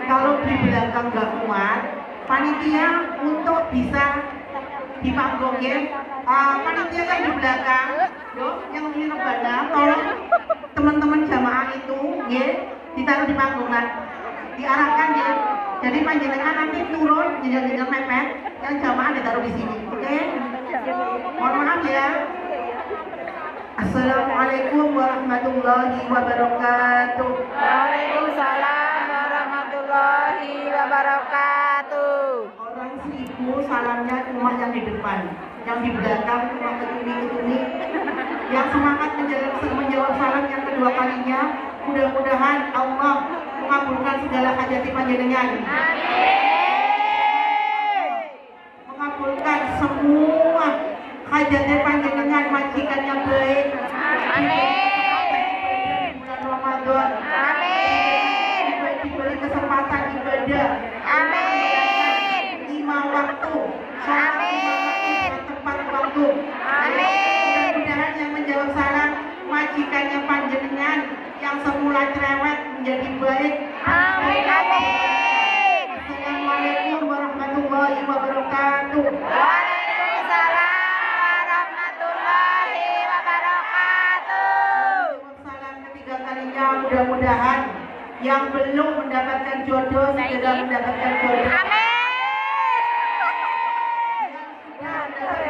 Kalau di belakang nggak kuat, panitia untuk bisa di panggung ya. Panitia yang di belakang, yang di rebana, tolong teman-teman jamaah itu ya ditaruh di panggung lah, diarahkan ya. Jadi panjenengan nanti turun jenjang-jenjang mepet, yang jamaah ditaruh di sini, oke? Mohon maaf ya. Assalamualaikum warahmatullahi wabarakatuh. Waalaikumsalam warahmatullahi wabarakatuh. Orang 1000 salamnya cuma yang di depan, yang di belakang cuma ketuni. Yang semangat menjawab salam yang kedua kalinya, mudah-mudahan Allah mengabulkan segala hajat panjenengan. Mengabulkan semua hajat panjenengan, majikan yang baik. Amin. Bulan Ramadan. Amin. Diberi kesempatan ibadah. Amin. 5 waktu. Amin. Tepat waktu. Amin. Mudah-mudahan yang menjawab salam majikannya panjenengan yang semula cerewet menjadi baik. Amin. Amin. Assalamualaikum warahmatullahi wabarakatuh. Waalaikumsalam warahmatullahi wabarakatuh. Salam ketiga kalinya, mudah-mudahan yang belum mendapatkan jodoh segera mendapatkan jodoh. Amin.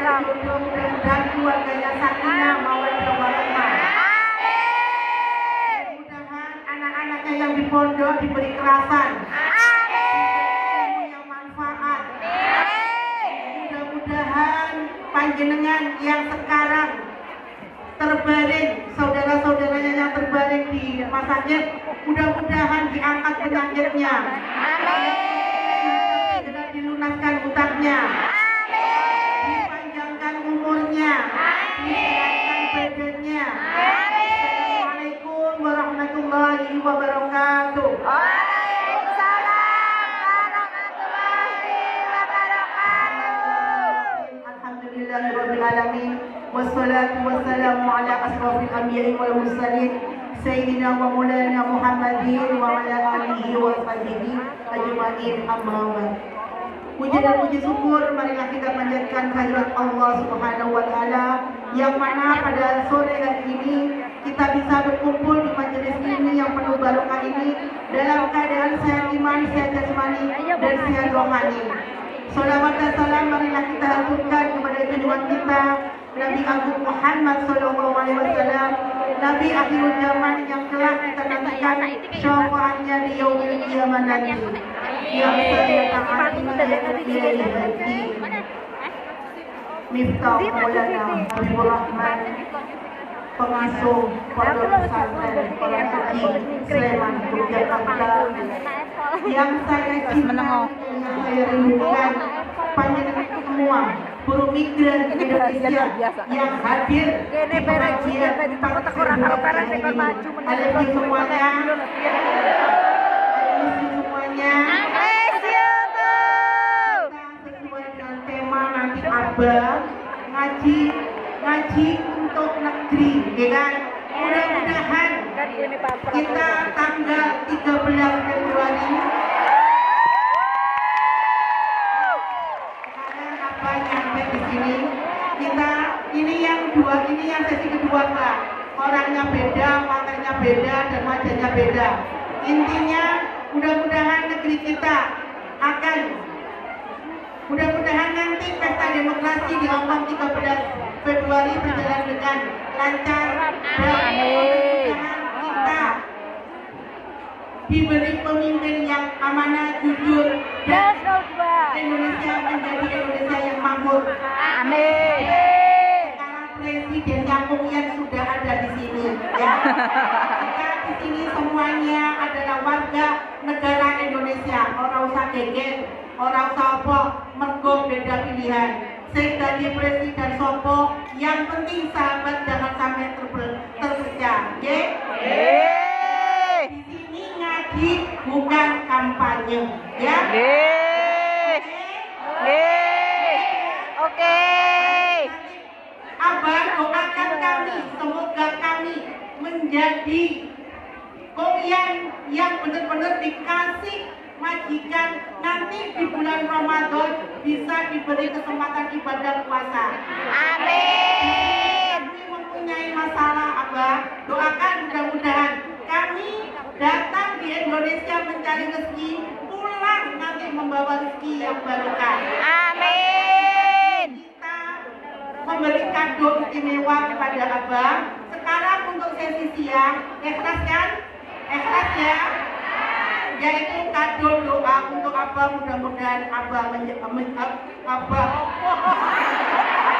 Jodoh mudah-mudahan keluarganya sakinah mawaddah warahmah. Amin. Mudah-mudahan anak-anaknya yang di pondok diberi kerasan. Amin. Yang manfaat. Amin. Mudah-mudahan panjenengan yang sekarang terbaring, saudara-saudaranya yang terbaring di rumah sakit, mudah-mudahan diangkat penyakitnya. Amin. Segera dilunaskan hutangnya. Dipanjangkan umurnya. Disehatkan badannya. Assalamualaikum warahmatullahi wabarakatuh. Waalaikumsalam warahmatullahi wabarakatuh. Alhamdulillahirabbil alamin. Wassalatu wassalamu ala asrofil anbiya'i wal mursalin Sayyidina wa maulana Muhammadin wa ala alihi wa sahbihi ajma'in, amma ba'd. Puji dan puji syukur marilah kita panjatkan kehadirat Allah Subhanahu wa taala yang mana pada sore hari ini kita bisa berkumpul di majelis ini yang penuh barokah ini dalam keadaan sehat iman, sehat jasmani dan sehat rohani. Salawat dan salam marilah kita haturkan kepada junjungan kita Nabi Agung Muhammad sallallahu alaihi wasallam, Nabi akhirul zaman yang telah kita nantikan syafaatnya di yaumil qiyamah nanti. Yang saya taati dari hati Miftah Maulana Habibur Rahman, pengasuh pondok pesantren Orang Suci Sleman Yogyakarta, yang saya cintai, yang saya rindukan, panjenengan semua buruh migran Indonesia yang hadir di pengajian Alaikum semuanya. Semuanya. Sesuai dengan tema nanti Abah ngaji untuk negeri, ya kan? Mudah-mudahan kita tanggal 13 Februari nyampe di sini. Kita ini yang sesi kedua Pak. Orangnya beda, materinya beda, dan wajahnya beda. Intinya mudah-mudahan negeri kita akan, mudah-mudahan nanti pesta demokrasi di Hongkong 13 Februari berjalan dengan lancar dan mudah-mudahan kita diberi pemimpin yang amanah, jujur, dan Indonesia menjadi Indonesia yang makmur. Amin. Sekarang presiden yang sudah ada di sini, ya. Kita di sini semuanya adalah warga negara Indonesia. Orang usah geger, orang usah apa, mergo beda pilihan. Saya jadi presiden sopo, yang penting sahabat jangan sampai terpecah, ya. Di sini ngaji bukan kampanye, ya. Oke. Abah doakan kami, semoga kami menjadi yang benar-benar dikasih majikan nanti di bulan Ramadan bisa diberi kesempatan ibadah puasa. Amin. Kami mempunyai masalah Abah, doakan mudah-mudahan kami datang di Indonesia mencari rezeki, pulang nanti membawa rezeki yang barokah. Amin. Kita memberi kado istimewa kepada Abah. Sekarang untuk sesi siang, ikhlas kan? Ikhlas ya? Yaitu kado doa untuk Abah, mudah-mudahan Abah Abah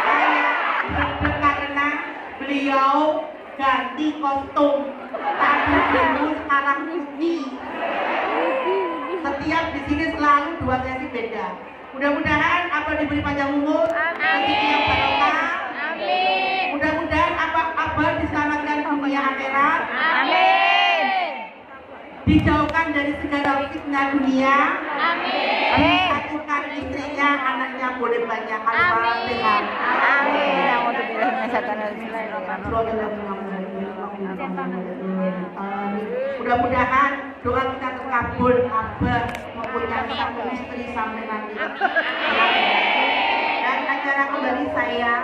saya karena beliau ganti kostum tadi dulu sekarang putih. Setiap di sini selalu 2 sesi beda. Mudah-mudahan Abah diberi panjang umur, rezeki yang barokah. Amin. Mudah-mudahan Abah diselamatkan dunia akhirat. Amin. Dijauhkan dari segala fitnah dunia. Amin. Disatukan istrinya, anaknya boleh banyak. Al-Fatihah. Amin. Alhamdulillah. Mudah-mudahan doa kita terkabul. Abah mempunyai satu istri sampai nanti. Dan acara kembali saya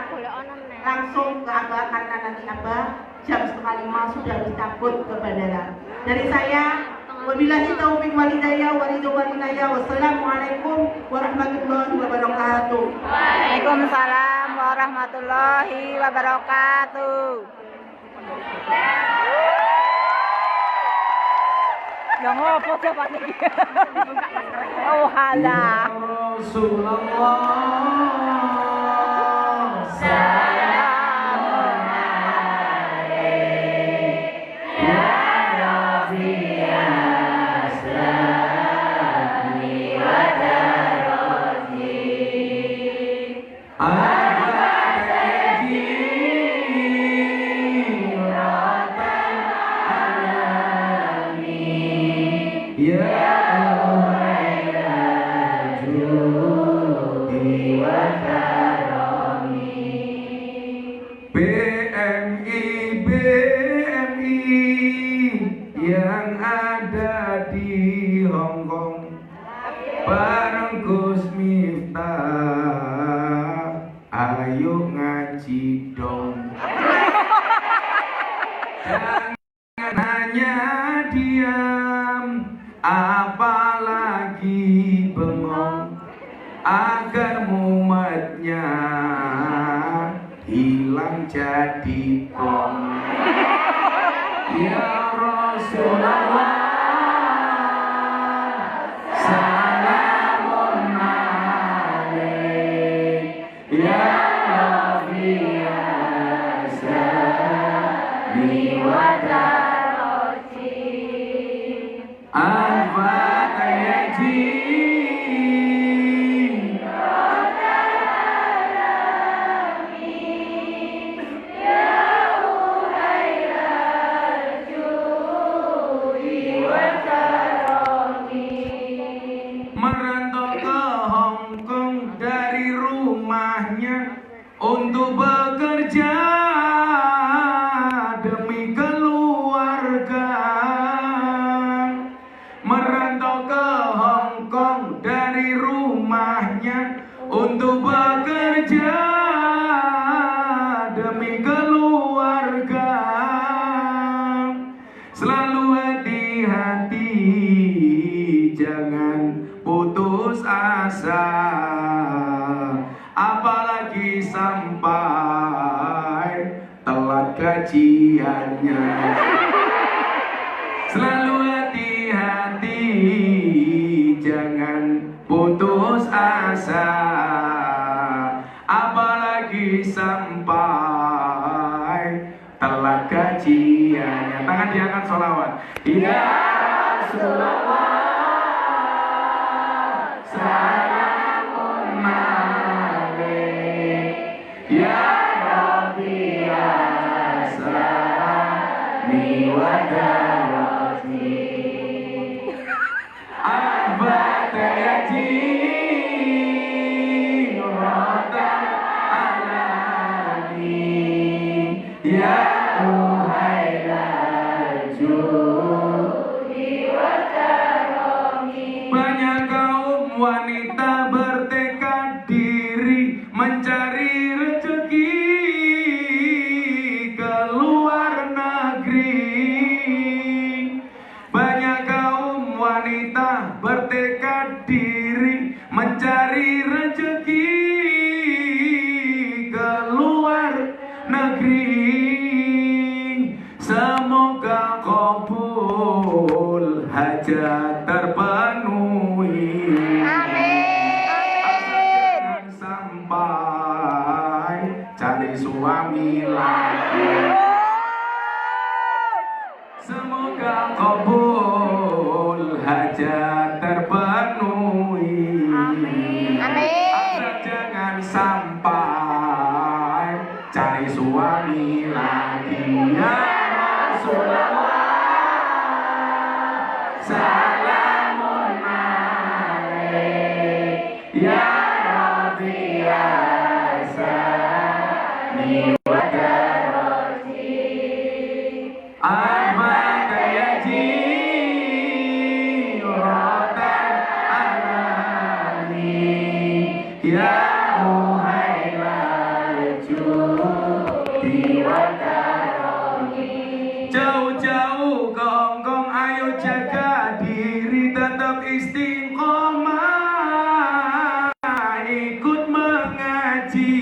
langsung ke Abah karena nanti Abah jam 4:30 sudah harus cabut ke bandara. Dari saya, wabillahi taufiq wal hidayah wassalamualaikum warahmatullahi wabarakatuh. Waalaikumsalam warahmatullahi wabarakatuh. Yang ngopo coba nih? Oh halah. Rasulullah Salamun alaik ya Rabbi aslami wa darati. BMI yang ada di Hongkong bareng Gus Miftah, ayo ngaji dong. Jangan hanya diam, apalagi bengong, agar mumatnya hilang jadi bom. Ya Rasulullah salamun alaik ya Rabbi aslami wa darati. Merantau ke Hongkong dari rumahnya untuk bekerja demi keluarga. Merantau ke Hongkong dari rumahnya untuk bekerja demi keluarga. Selalu hati-hati, jangan putus asa, apalagi sampai telat gajiannya. Selalu hati-hati, jangan putus asa, apalagi sampai telat gajiannya. Tangan diangkat sholawat. Ya Rasulullah salamun alaik ya Rabbi aslami wa darati. Al-Fatihah rotan alani ya Ruhailal hajat terpenuhi. Amin. Sampai cari suami lagi. Semoga kabul hajat terpenuhi. Amin. Asal jangan sampai cari suami lagi. Ya Rasulullah, salamun alaik. Ya Rabbi asani wa darati. Ahmad yaji rotan alani. Ya Muhailal judi wa karami. Jauh-jauh ke Hongkong, ayo jaga diri, tetap istiqomah, ikut mengaji.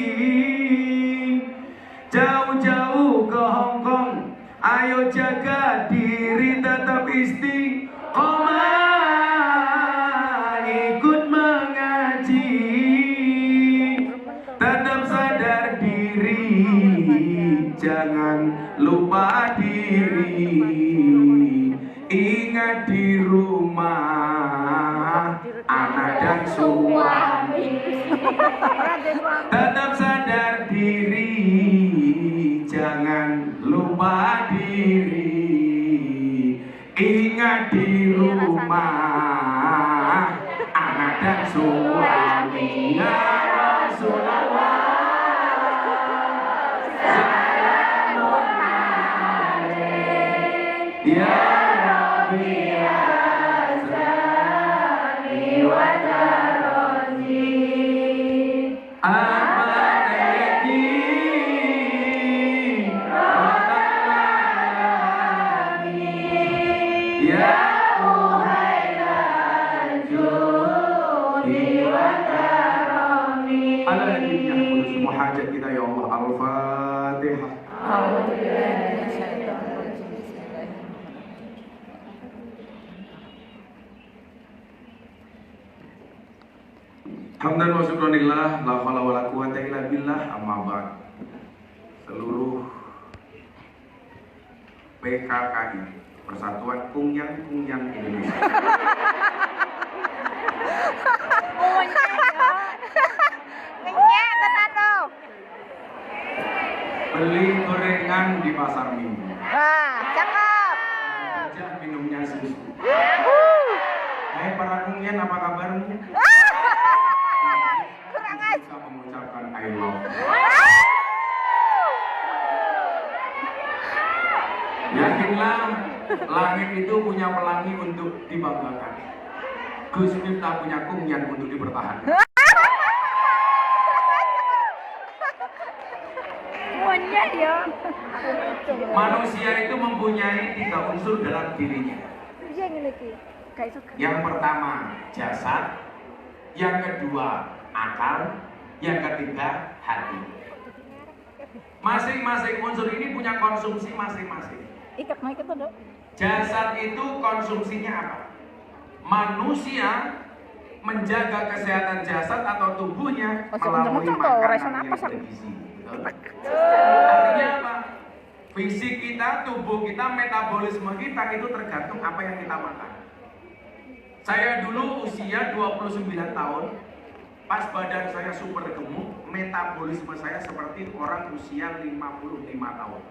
Jauh-jauh ke Hongkong, ayo jaga diri, tetap istiqomah, ikut mengaji. Tetap sadar diri, jangan lupa diri. Ingat di rumah anak dan suami. Tetap sadar diri, jangan lupa diri. Ingat di rumah anak dan suami. Ya Rasulullah, salamun alaik. Ya Rabbi asani wa darati. Ahmad yakin ya Muhailal judi wa karami. Ala nabiyyina Muhammad, semua hajat kita ya Allah. Al-Fatihah. Hamdan wa syukranillah, la haula wala quwata illa billah, amma ba'd. Seluruh PKKI, Persatuan Kungyang Indonesia. Minyak tenan tuh. Beli gorengan di pasar minggu. Wah, cakep. Aja minumnya susu. Hai para Kungyan, apa kabarmu? Kurang aja. Bisa mengucapkan I love. Yakinlah, langit itu punya pelangi untuk dibanggakan. Gus Miftah punya Kungyan untuk dipertahankan. Minyak ya. Manusia itu mempunyai 3 unsur dalam dirinya. Yang pertama jasad, yang kedua akal, yang ketiga hati. Masing-masing unsur ini punya konsumsi masing-masing. Ikat mic itu dong. Jasad itu konsumsinya apa? Manusia menjaga kesehatan jasad atau tubuhnya melalui makanan yang bergizi. Artinya apa? Fisik kita, tubuh kita, metabolisme kita itu tergantung apa yang kita makan. Saya dulu usia 29 tahun, pas badan saya super gemuk, metabolisme saya seperti orang usia 55 tahun.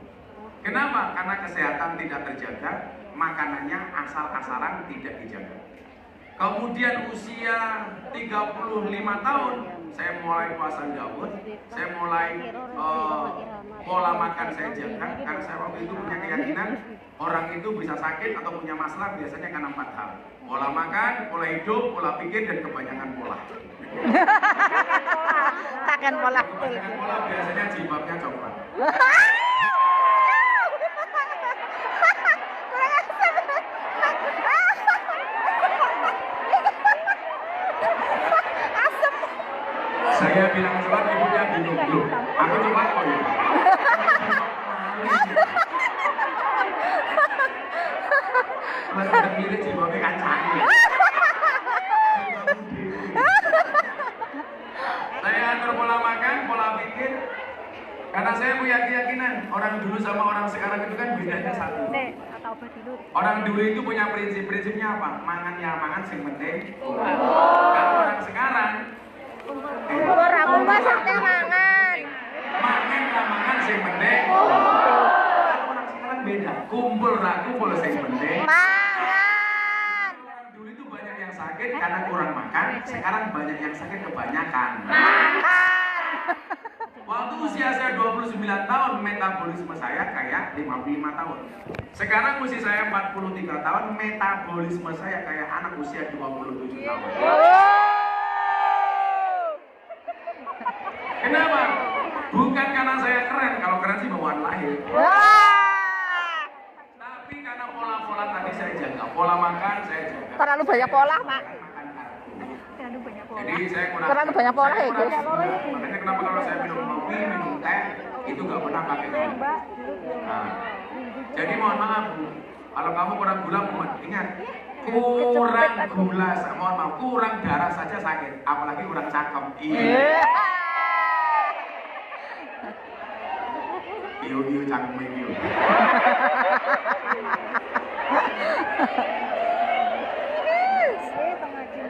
Kenapa? Karena kesehatan tidak terjaga, makanannya asal-asalan tidak dijaga. Kemudian usia 35 tahun, saya mulai puasa Daud, saya mulai pola makan saya jaga, karena saya waktu itu punya keyakinan orang itu bisa sakit atau punya masalah biasanya karena 4 hal: pola makan, pola hidup, pola pikir, dan kebanyakan pola. Takkan pola. Kebanyakan pola biasanya jilbabnya coklat. Saya bilang sholat, ibunya bingung dulu. Aku cuma kok ya. Mas mirip jilbabe kancane. Saya atur pola makan, pola pikir. Karena saya punya keyakinan orang dulu sama orang sekarang itu kan bedanya satu. Orang dulu itu punya prinsipnya apa? Mangan ya mangan sing penting. Kalau orang sekarang Aku masaknya mangan. mangan lah mangan sing penting. Kalau orang sekarang beda. Kumpul lah kumpul sing penting. Mangan. Orang dulu itu banyak yang sakit karena kurang makan. Sekarang banyak yang sakit kebanyakan. Makan. Waktu usia saya 29 tahun, metabolisme saya kayak 55 tahun. Sekarang usia saya 43 tahun, metabolisme saya kayak anak usia 27 tahun. Kenapa? Bukan karena saya keren, kalau keren sih bawaan lahir. Tapi karena pola-pola tadi saya jaga, pola makan saya jaga. Terlalu banyak pola, Pak. Jadi saya kurang. Terlalu banyak pola ya, Gus. Makanya kenapa kalau saya minum kopi, minum teh, itu nggak pernah pakai gula. Nah, jadi mohon maaf Bu, kalau kamu kurang gula, ingat kurang gula, mohon maaf, kurang darah saja sakit, apalagi kurang cakep. Iya. Iyo canggung iyo.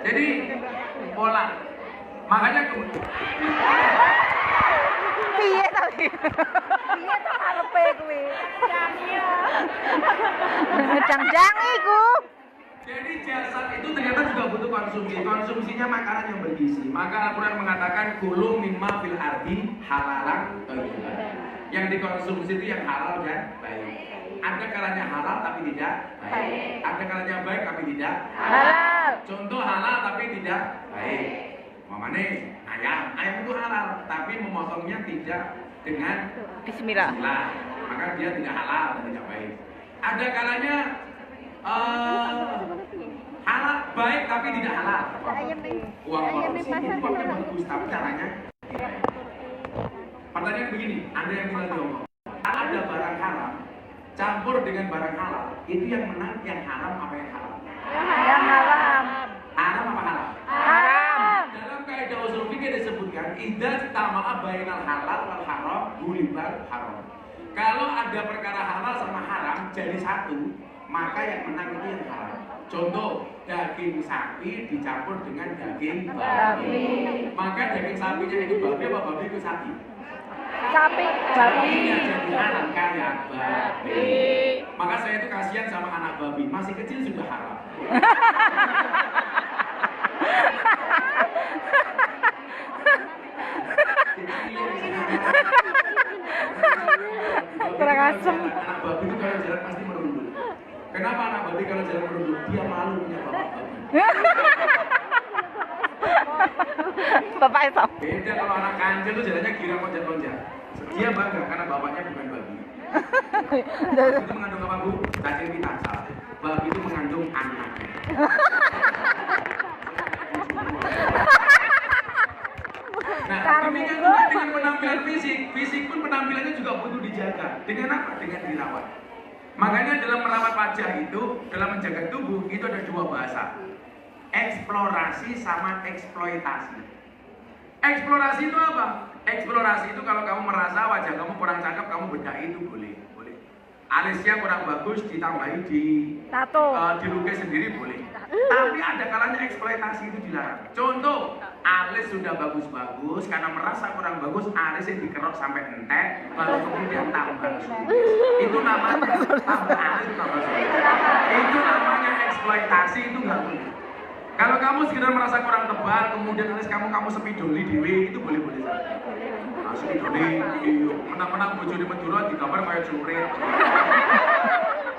Jadi pola, makanya Piye tadi? Piye to karepe kuwi? Jang-jang iku. jadi jasad itu ternyata juga butuh konsumsi. Konsumsinya makanan yang bergizi. Maka Al-Quran mengatakan kulu mimma fil ardi halalan thayyiban. Yang dikonsumsi itu yang halal dan baik. Ada kalanya halal tapi tidak baik. Ada kalanya baik tapi tidak Halal. Contoh halal tapi tidak baik. Mamane ayam itu halal tapi memotongnya tidak dengan Bismillah. bismillah. Maka dia tidak halal dan tidak baik. Ada kalanya halal baik tapi tidak halal. Uang korupsi uangnya bagus tapi caranya. Pertanyaan begini, Anda yang tinggal di Hongkong, ada barang haram campur dengan barang halal, itu yang menang yang haram apa yang halal? Yang haram. Haram apa halal? Haram. Dalam kaidah usul fikih disebutkan idza tama'a bainal halal wal haram gulibal haram. Kalau ada perkara halal sama haram jadi satu, maka yang menang itu yang haram. Contoh, daging sapi dicampur dengan daging babi. Maka daging sapinya itu babi apa babi itu sapi? Sapi, babi. Babinya jadi haram kayak babi. Maka saya itu kasihan sama anak babi, masih kecil sudah haram. Kurang asem. Anak babi itu kalau jalan pasti merunduk. Kenapa anak babi kalau jalan merunduk? Dia malu punya bapak babi. Bapak itu. Beda kalau anak kancil itu jalannya girang loncat-loncat. Dia bangga karena bapaknya bukan babi. Babi itu mengandung apa Bu? Cacing pita salah. Babi itu mengandung anak. Nah, demikian juga dengan penampilan fisik. Fisik pun penampilannya juga butuh dijaga. Dengan apa? Dengan dirawat. Makanya dalam merawat wajah itu, dalam menjaga tubuh itu ada dua bahasa. Eksplorasi sama eksploitasi. Eksplorasi itu apa? Eksplorasi itu kalau kamu merasa wajah kamu kurang cakep, kamu bedah itu boleh. Alisnya kurang bagus, ditambahi Tato. dilukis sendiri boleh. Tapi ada kalanya eksploitasi itu dilarang. Contoh, alis sudah bagus-bagus, karena merasa kurang bagus, alisnya dikerok sampai entek, baru kemudian tambah sulus. Itu namanya tambah alis, tambah sulus. Itu namanya eksploitasi, itu nggak boleh. Kalau kamu sekedar merasa kurang tebal, kemudian alis kamu sepidoli dewe, itu boleh-boleh saja. Nah, sepidoli, menang-menang bojo di Madura, di gambar kayak curit.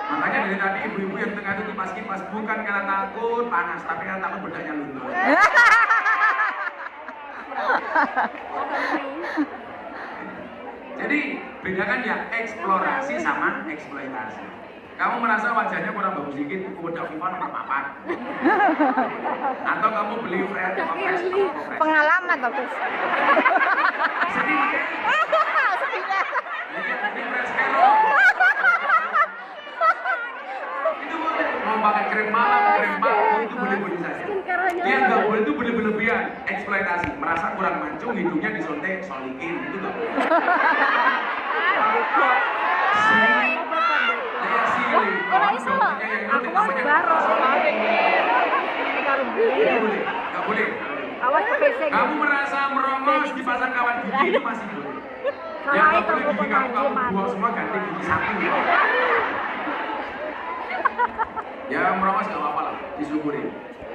Makanya dari tadi ibu-ibu yang tengah itu kipas-kipas, bukan karena takut panas, tapi karena takut bedaknya luntur. Jadi bedakan ya eksplorasi sama eksploitasi. Kamu merasa wajahnya kurang bagus sedikit, udah FIFA nomor 4. Atau kamu beli fresh. Pengalaman toh, Gus. Sedikit. Sedikit. Itu boleh. mau pakai krim malam, krim pagi itu boleh-boleh saja. Yang nggak boleh itu berlebihan, eksploitasi, merasa kurang mancung, hidungnya disontek, solikin, itu nggak boleh. Saya sili, kalau dokternya yang nulis namanya itu boleh, nggak boleh. Awas ke PC. Kamu merasa merongos dipasang kawat gigi ini masih boleh. Yang nggak boleh gigi kamu buang semua ganti gigi satu. Ya merongos nggak apa-apa lah, disyukuri.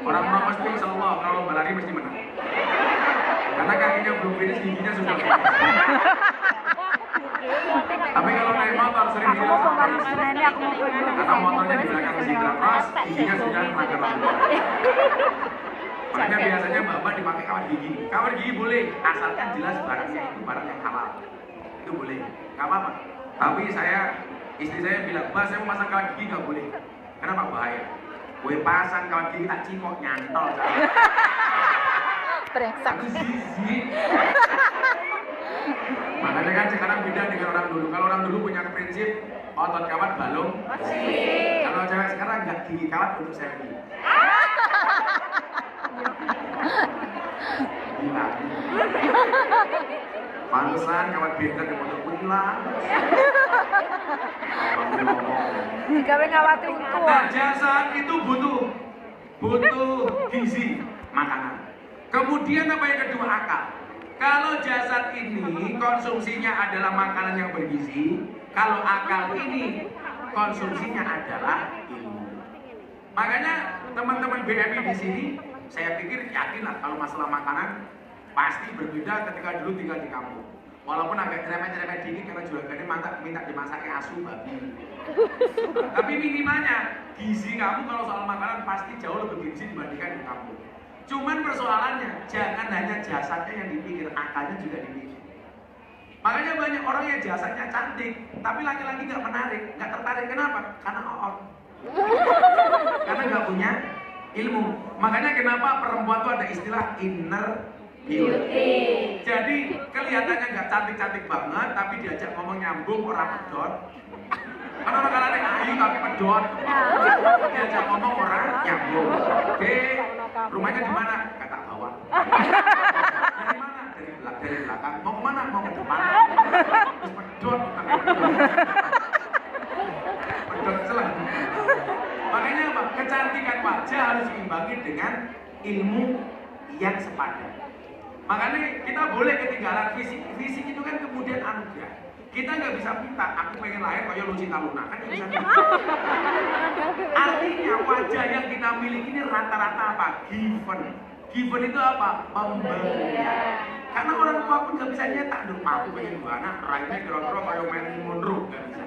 Orang merongos itu insya Allah kalau lomba lari mesti menang. Karena kakinya belum finish, giginya sudah finish. Tapi kalau naik motor sering hilang sama polisi. Karena motornya di belakang zebra cross, giginya sudah mager lampu. Makanya biasanya mbak-mbak dipakai kawat gigi. Kawat gigi boleh, asalkan jelas barangnya itu barang yang halal. Itu boleh, nggak apa-apa. Tapi istri saya bilang, mbak saya mau pasang kawat gigi nggak boleh. Kenapa? Bahaya. Gue pasang kawat gigi tak cipok nyantol. Brengsek. Aku zizi. Makanya kan sekarang beda dengan orang dulu. Kalau orang dulu punya prinsip otot kawat balung. Kalau cewek sekarang nggak gigi kawat untuk selfie. Gila. Pantesan kawat beda di motor hilang. Gawe ngawati untu. Nah, jasad itu butuh gizi, makanan. Kemudian apa yang kedua, akal. Kalau jasad ini konsumsinya adalah makanan yang bergizi, kalau akal ini konsumsinya adalah ilmu. Makanya teman-teman BMI di sini, saya pikir yakinlah kalau masalah makanan pasti berbeda ketika dulu tinggal di kampung. Walaupun agak cerewet-cerewet dikit karena juragannya minta dimasaknya asu babi. Tapi minimalnya gizi kamu kalau soal makanan pasti jauh lebih gizi dibandingkan di kampung. Cuman persoalannya jangan hanya jasadnya yang dipikir, akalnya juga dipikir. Makanya banyak orang yang jasadnya cantik, tapi laki-laki nggak menarik, nggak tertarik. Kenapa? Karena oot. Karena nggak punya ilmu. Makanya kenapa perempuan tuh ada istilah inner beauty. Jadi kelihatannya nggak cantik-cantik banget, tapi diajak ngomong nyambung orang pedot. Kan orang kalanya ayu tapi pedot. Diajak ngomong orang nyambung. Oke, rumahnya di mana? Kata bawah. Dari mana? Dari belakang. Mau kemana? Mau ke depan. Terus pedot. Pedot celah. Makanya apa? Kecantikan wajah harus diimbangi dengan ilmu yang sepadan. Makanya kita boleh ketinggalan fisik. Fisik itu kan kemudian anugerah. Kita nggak bisa minta, aku pengen lahir kayak Lucinta Luna, kan nggak bisa minta. Artinya wajah yang kita miliki ini rata-rata apa? Given. Given itu apa? Pemberian. Karena orang tua pun nggak bisa nyetak dong. Aku pengen dua anak, raihnya kira-kira kayak Marilyn Monroe, nggak bisa.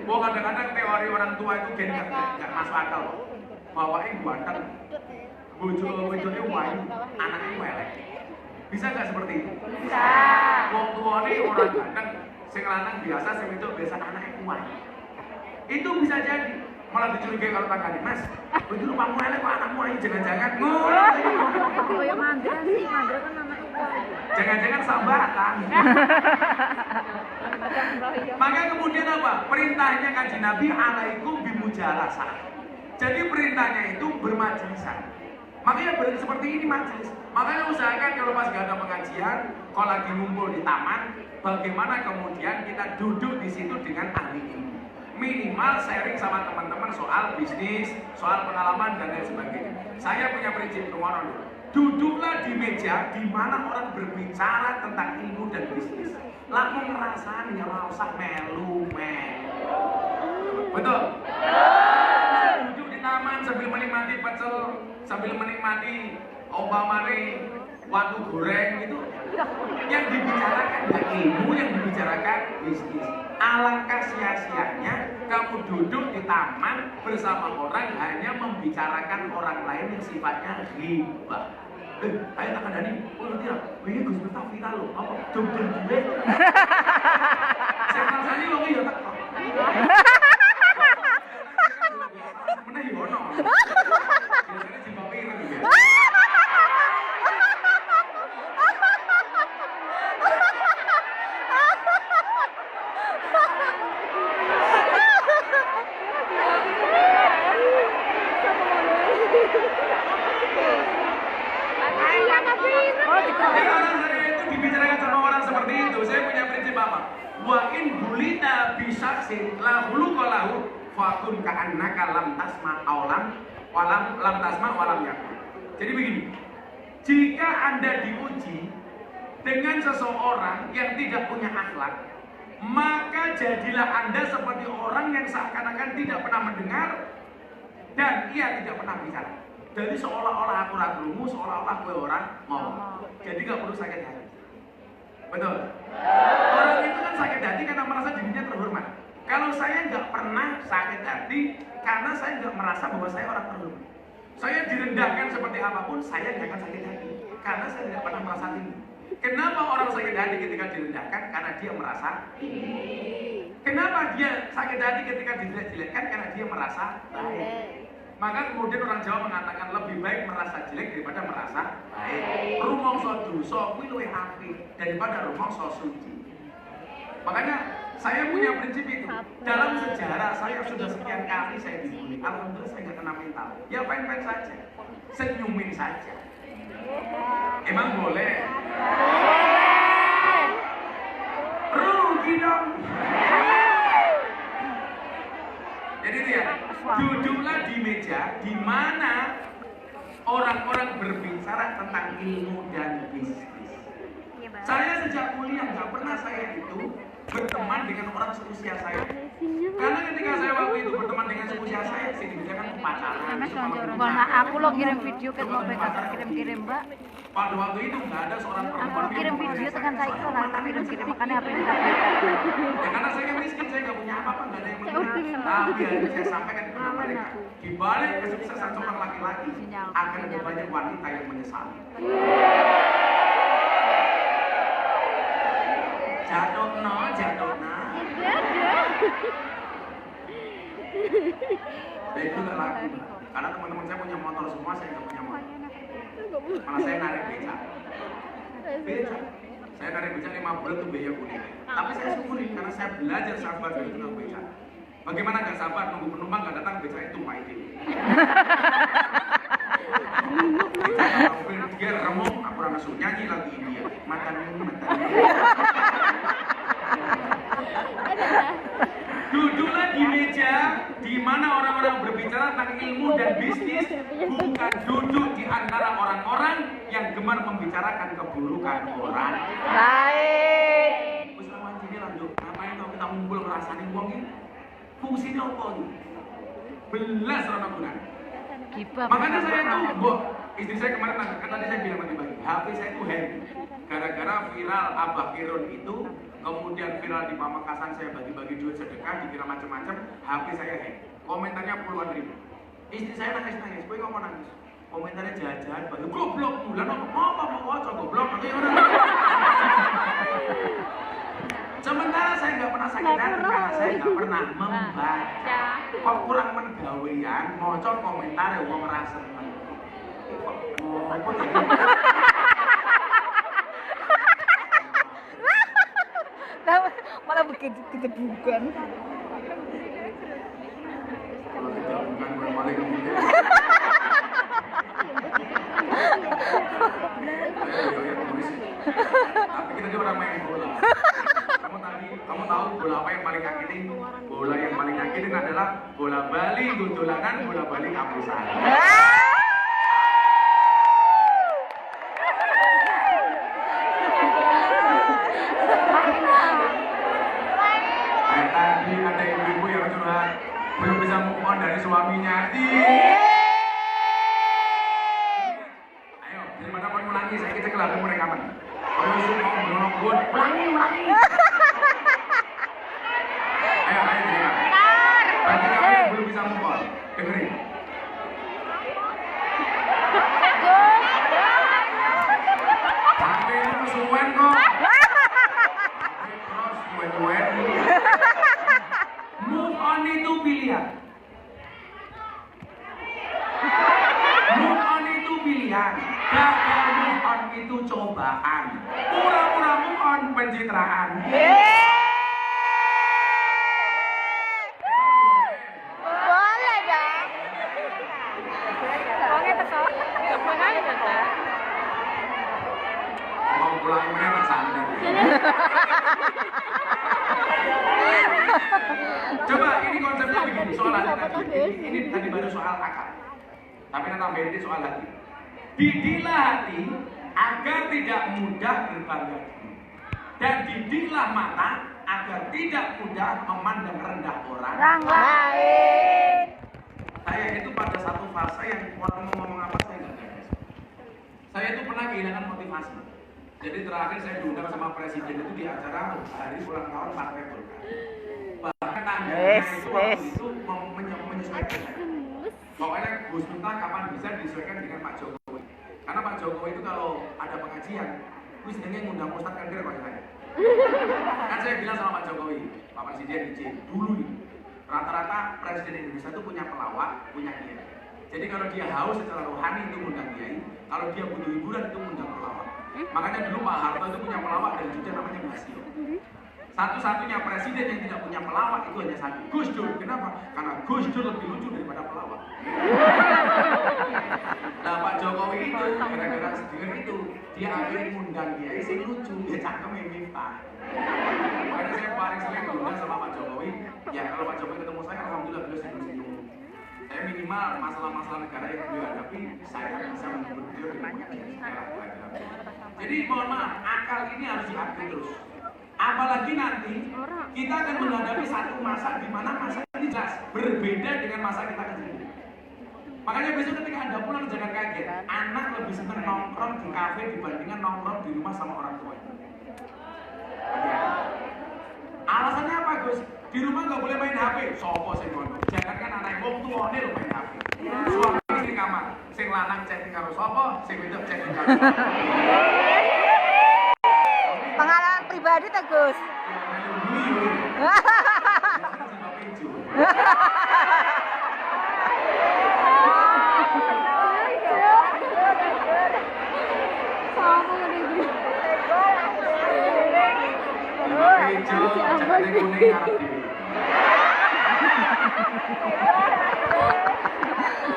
Wah kadang-kadang teori orang tua itu gen nggak masuk akal. Bawanya guanteng, bojo-bojonya wayu, anaknya welek. Bisa nggak seperti itu? Bisa. Wong tuane orang ganteng, sing lanang biasa, sing wedok biasa anaknya kuat. Itu bisa jadi. Malah dicurigai kalau tanggane, Mas. Begitu rumahmu elek kok anakmu aja jangan-jangan. Kayak Mandra sih, Mandra kan anaknya kuat. Jangan-jangan sambatan. Maka kemudian apa? Perintahnya kanjeng Nabi alaikum bimujalasah. Jadi perintahnya itu bermajlisan. Makanya seperti ini majelis. Makanya usahakan kalau pas gak ada pengajian, kalau lagi ngumpul di taman, bagaimana kemudian kita duduk di situ dengan ahli ilmu. Minimal sharing sama teman-teman soal bisnis, soal pengalaman dan lain sebagainya. Saya punya prinsip kemarin. Duduklah di meja di mana orang berbicara tentang ilmu dan bisnis. Lalu ngerasani ya usah melu. Betul? Duduk di taman sambil menikmati pecel, sambil menikmati umpamane watu goreng itu yang dibicarakan nggak ilmu, yang dibicarakan bisnis. Alangkah sia-sianya kamu duduk di taman bersama orang hanya membicarakan orang lain yang sifatnya ghibah. Ayo tak ada nih, ngerti lah. Ini Gus Miftah viral loh, apa? Dom-dom gue. Saya rasanya lo ya tak. Mana yono? Biasanya simpang pirang ya. Wa in bulita bisaksin la hulu qalahu fakun ka'annaka lam tasma aulam lam tasma walam yakun. Jadi begini, jika Anda diuji dengan seseorang yang tidak punya akhlak, maka jadilah Anda seperti orang yang seakan-akan tidak pernah mendengar dan ia tidak pernah bicara. Jadi seolah-olah aku ragumu, seolah-olah gue orang ngomong. Jadi gak perlu sakit hati. Betul? Orang itu kan sakit hati karena merasa dirinya terhormat. Kalau saya nggak pernah sakit hati karena saya nggak merasa bahwa saya orang terhormat. Saya direndahkan seperti apapun, saya nggak akan sakit hati karena saya tidak pernah merasa tinggi. Kenapa orang sakit hati ketika direndahkan? Karena dia merasa tinggi. Kenapa dia sakit hati ketika dijelek-jelekkan? Karena dia merasa baik. Maka kemudian orang Jawa mengatakan lebih baik merasa jelek daripada merasa baik. Rumangsa dosa kuwi luwih apik daripada rumangsa suci. Makanya saya punya prinsip itu. Dalam sejarah saya sudah sekian kali saya dibully. Alhamdulillah saya nggak kena mental. Ya fine-fine saja. Senyumin saja. Emang boleh? Rugi dong. Jadi itu ya, duduklah di meja di mana orang-orang berbicara tentang ilmu dan bisnis. Saya sejak kuliah nggak pernah saya itu berteman dengan orang seusia saya. Karena ketika saya waktu itu berteman dengan seusia saya, sih kan pacaran. Karena aku lo kirim video ke mau kirim mbak. Pada waktu itu nggak ada seorang perempuan. Aku kirim video tekan saya itu lah, tapi kirim makanya apa yang tak Ya karena saya miskin, saya nggak punya apa-apa, nggak ada yang punya. Tapi yang saya sampaikan kepada mereka, di balik kesuksesan seorang laki-laki akan ada banyak wanita yang menyesali. Jatuh no. Saya itu nggak laku, karena teman-teman saya punya motor semua, saya nggak punya motor. Malah saya narik beca. Saya narik beca 5 bulan tuh biaya kuliah. Tapi saya syukuri karena saya belajar sabar dari tukang beca. Bagaimana nggak sabar nunggu penumpang nggak datang, beca itu mainin. Dia remuk, aku orang suruh nyanyi lagi India. Matanya. Duduklah di meja di mana orang-orang berbicara tentang ilmu dan bisnis, bukan duduk di antara orang-orang yang gemar membicarakan keburukan orang. baik. Wis lawan sini lanjut. Ngapain tau kita ngumpul ngrasani wong iki? Fungsinya apa iki? Belas ora gunane. Gibah. Makanya saya tuh, Mbok, istri saya kemarin kan tadi saya bilang pagi-pagi, HP saya tuh hang. Gara-gara viral Abah Kirun itu, kemudian viral di Pamekasan saya bagi-bagi duit sedekah, dikira macam-macam, HP saya hang. Komentarnya puluhan ribu. Istri saya nangis-nangis, kowe ngomong nangis. Komentarnya jahat-jahat, bagi goblok, bulan apa goblok, sementara saya nggak pernah sakit hati karena saya nggak pernah membaca. Kok kurang menggawean, ngocok komentar ya wong rasa. Kok jadi? Malah begitu bukan. Kalau tidak bukan paling kemudian. Tapi kita juga orang main bola. Kamu tahu bola apa yang paling nyakitin? Bola yang paling nyakitin adalah bola Bali dolanan, bola Bali kapusan. Tadi ada ibu-ibu yang curhat belum bisa move on dari suaminya. Ayo, daripada kamu nangis, kita kelar kamu rekaman. Kalau semua mau nongol, ulangi. Ayo, Jika. Bagi kamu yang belum bisa move on, dengerin. Sampai lu kesuwen kok. Terus duet-duet. Move on itu pilihan. Move on itu pilihan. Gagal move on itu cobaan. Pura-pura move on pencitraan. Boleh dong. Oke, tekok. Mau pulang ini tak sadar. soal akal. Tapi nanti tambahin ini soal hati. Didiklah hati agar tidak mudah berbangga diri. Dan didiklah mata agar tidak mudah memandang rendah orang lain. Saya itu pada satu fase yang orang mau ngomong apa saya nggak beres. Saya itu pernah kehilangan motivasi. Jadi terakhir saya diundang sama presiden itu di acara hari ulang tahun Partai Golkar. Bahkan tangganya itu waktu itu menyesuaikan saya. Pokoknya Gus Miftah kapan bisa disesuaikan dengan Pak Jokowi. Karena Pak Jokowi itu kalau ada pengajian, wis dia ngundang Ustadz Kandir kayak saya. Kan saya bilang sama Pak Jokowi, Pak Presiden izin dulu nih. Rata-rata presiden Indonesia itu punya pelawak, punya kiai. Jadi kalau dia haus secara rohani itu ngundang kiai, kalau dia butuh hiburan itu ngundang pelawak. Makanya dulu Pak Harto itu punya pelawak dan juga namanya Basio. Satu-satunya presiden yang tidak punya pelawak itu hanya satu, Gus Dur. Kenapa? Karena Gus Dur lebih lucu daripada pelawak. Nah Pak Jokowi itu gara-gara sedikit itu dia akhirnya ngundang kiai sing lucu, dia cangkemnya Miftah. Makanya saya paling sering diundang sama Pak Jokowi. Ya kalau Pak Jokowi ketemu saya, alhamdulillah beliau senyum-senyum. Saya minimal masalah-masalah negara yang beliau hadapi, saya bisa menghibur beliau dengan pengajian. Jadi mohon maaf, akal ini harus diupdate terus. Apalagi nanti kita akan menghadapi satu masa di mana masa ini jelas berbeda dengan masa kita kecil. Makanya besok ketika Anda pulang jangan kaget, anak lebih senang nongkrong di kafe dibandingkan nongkrong di rumah sama orang tua. Alasannya apa Gus? Di rumah nggak boleh main HP. Sopo sing ngono? Jangankan anak wong tuane lho main HP. Suami istri kamar, sing lanang chatting karo sopo, sing wedok chatting karo sopo. Pengalaman pribadi tuh Gus.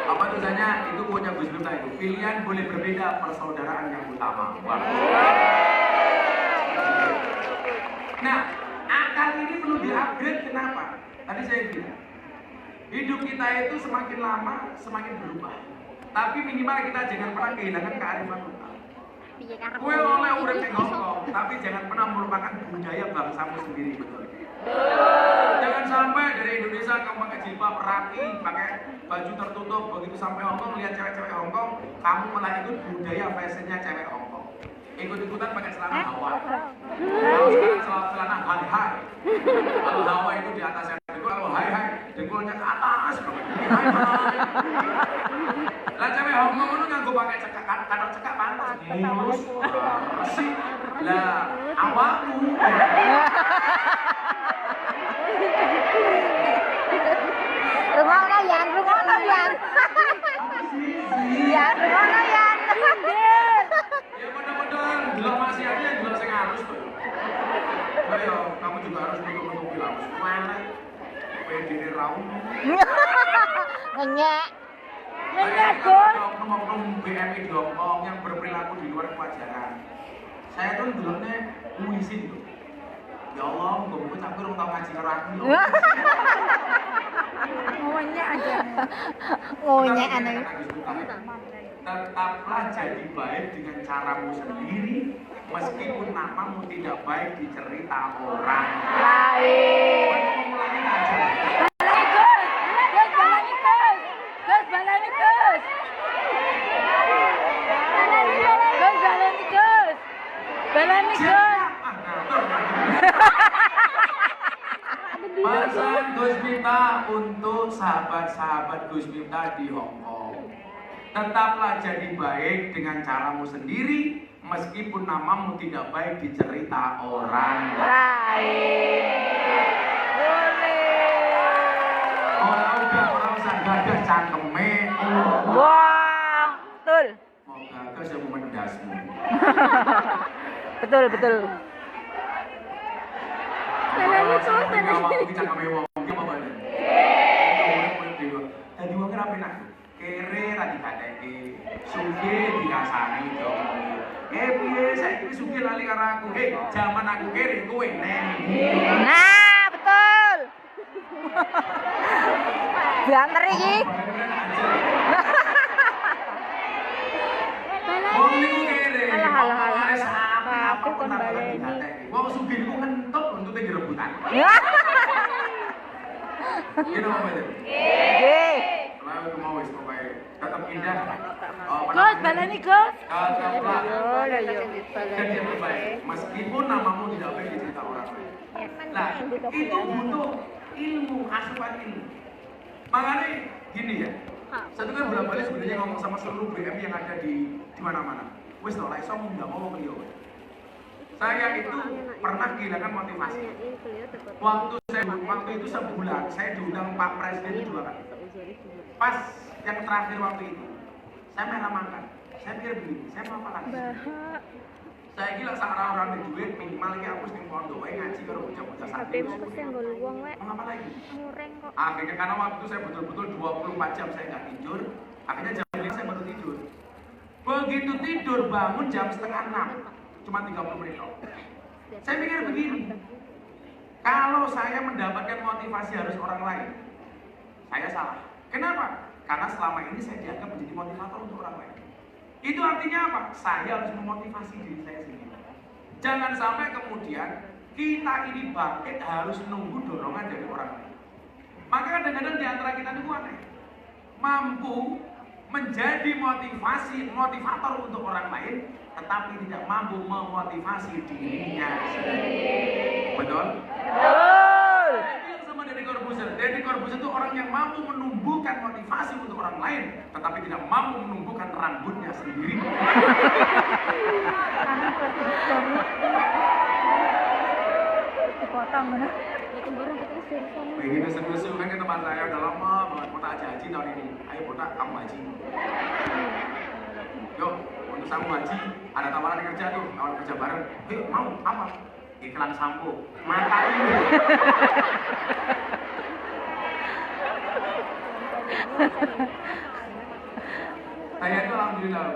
Apa tulisannya? Itu punya Gus Miftah itu. Pilihan boleh berbeda, persaudaraan yang utama. Wah. Nah, akal ini perlu diupgrade. Kenapa? Tadi saya bilang, hidup kita itu semakin lama semakin berubah. Tapi minimal kita jangan pernah kehilangan kearifan lokal. Kue oleh urip ning Hongkong, tapi jangan pernah melupakan budaya bangsamu sendiri, betul. Jangan sampai dari Indonesia kamu pakai jilbab rapi, pakai baju tertutup, begitu sampai Hongkong lihat cewek-cewek Hongkong, kamu malah ikut budaya fashionnya cewek Hongkong. Ikut-ikutan pakai celana Hawa. Kalau sekarang celana hai-hai. Kalau Hawa itu di atasnya dengkul, kalau hai-hai dengkulnya ke atas. Hai-hai. Lah cewek Hongkong itu nganggo pakai cekak, kadang cekak pantas, mulus, bersih. Lah awakmu. Rumah Yan. Yan, rumah Yan. Ya mudah-mudahan gelap masih aja yang gelap sing halus tuh. Ayo, kamu juga harus nutup-nutupi halus. Mana? Pedine raung. Ngenyek. Oknum-oknum BMI di Hongkong yang berperilaku di luar kewajaran. Saya tuh dulunya puisin tuh. Ya Allah, gue capek dong tau ngaji karo aku. Ngonyek aja. Ngonyek aneh. Tetaplah jadi baik dengan caramu sendiri, meskipun namamu tidak baik di cerita orang Lain. Mulai aja. Pesan Gus Miftah untuk sahabat-sahabat Gus Miftah di Hongkong. Tetaplah jadi baik dengan caramu sendiri, meskipun namamu tidak baik di cerita orang Lain. Orang usah gadah cangkeme. Wah, betul. Mau gagas ya mendasmu. Betul. Jadi wong ora penak. Kere ra dikateki, sugih dirasani yo. Piye saiki wis sugih lali karo aku. Jaman aku kere kowe neni. Nah, betul. Banter iki. Ini apa itu? G. Kalau mau wis pokoknya tetap indah. Gus, balani Gus. Tetaplah Yo, yo. dan yang terbaik. Meskipun namamu tidak boleh dicerita orang lain. Nah, itu butuh ilmu, asupan ilmu. Makanya gini ya. Satu kan bolak-balik sebenarnya ngomong sama seluruh BM yang ada di mana-mana. Wis tau lah iso nggak ngomong beliau. Saya itu pernah kehilangan motivasi. Waktu itu sebulan saya diundang Pak Presiden 2 kali. Pas yang terakhir waktu itu, saya merah makan. Saya pikir begini, saya mau apa lagi? Saya gila seorang orang di duit minimal ini aku sing pondok wae ngaji karo bocah-bocah santri. Mau apa lagi? Akhirnya karena waktu itu saya betul-betul 24 jam saya nggak tidur. Akhirnya jam 5 saya baru tidur. Begitu tidur bangun jam setengah 6. Cuma 30 menit. Saya pikir begini. Kalau saya mendapatkan motivasi harus orang lain, saya salah. Kenapa? Karena selama ini saya dianggap menjadi motivator untuk orang lain. Itu artinya apa? Saya harus memotivasi diri saya sendiri. Jangan sampai kemudian kita ini bangkit harus nunggu dorongan dari orang lain. Maka kadang-kadang di antara kita itu aneh. Mampu menjadi motivator untuk orang lain, tetapi tidak mampu memotivasi dirinya sendiri. Betul? Betul. Saya bilang sama Deddy Corbuzier. Deddy Corbuzier itu orang yang mampu menumbuhkan motivasi untuk orang lain, tetapi tidak mampu menumbuhkan rambutnya sendiri. Dipotong mana? Begitu sedusu kan ke tempat saya udah lama banget mau tak haji tahun ini. Ayo botak kamu haji. Yuk, untuk kamu haji ada tawaran kerja tuh, tawaran kerja bareng. Yuk, mau apa? Iklan sampo. Mata ini. Saya itu alhamdulillah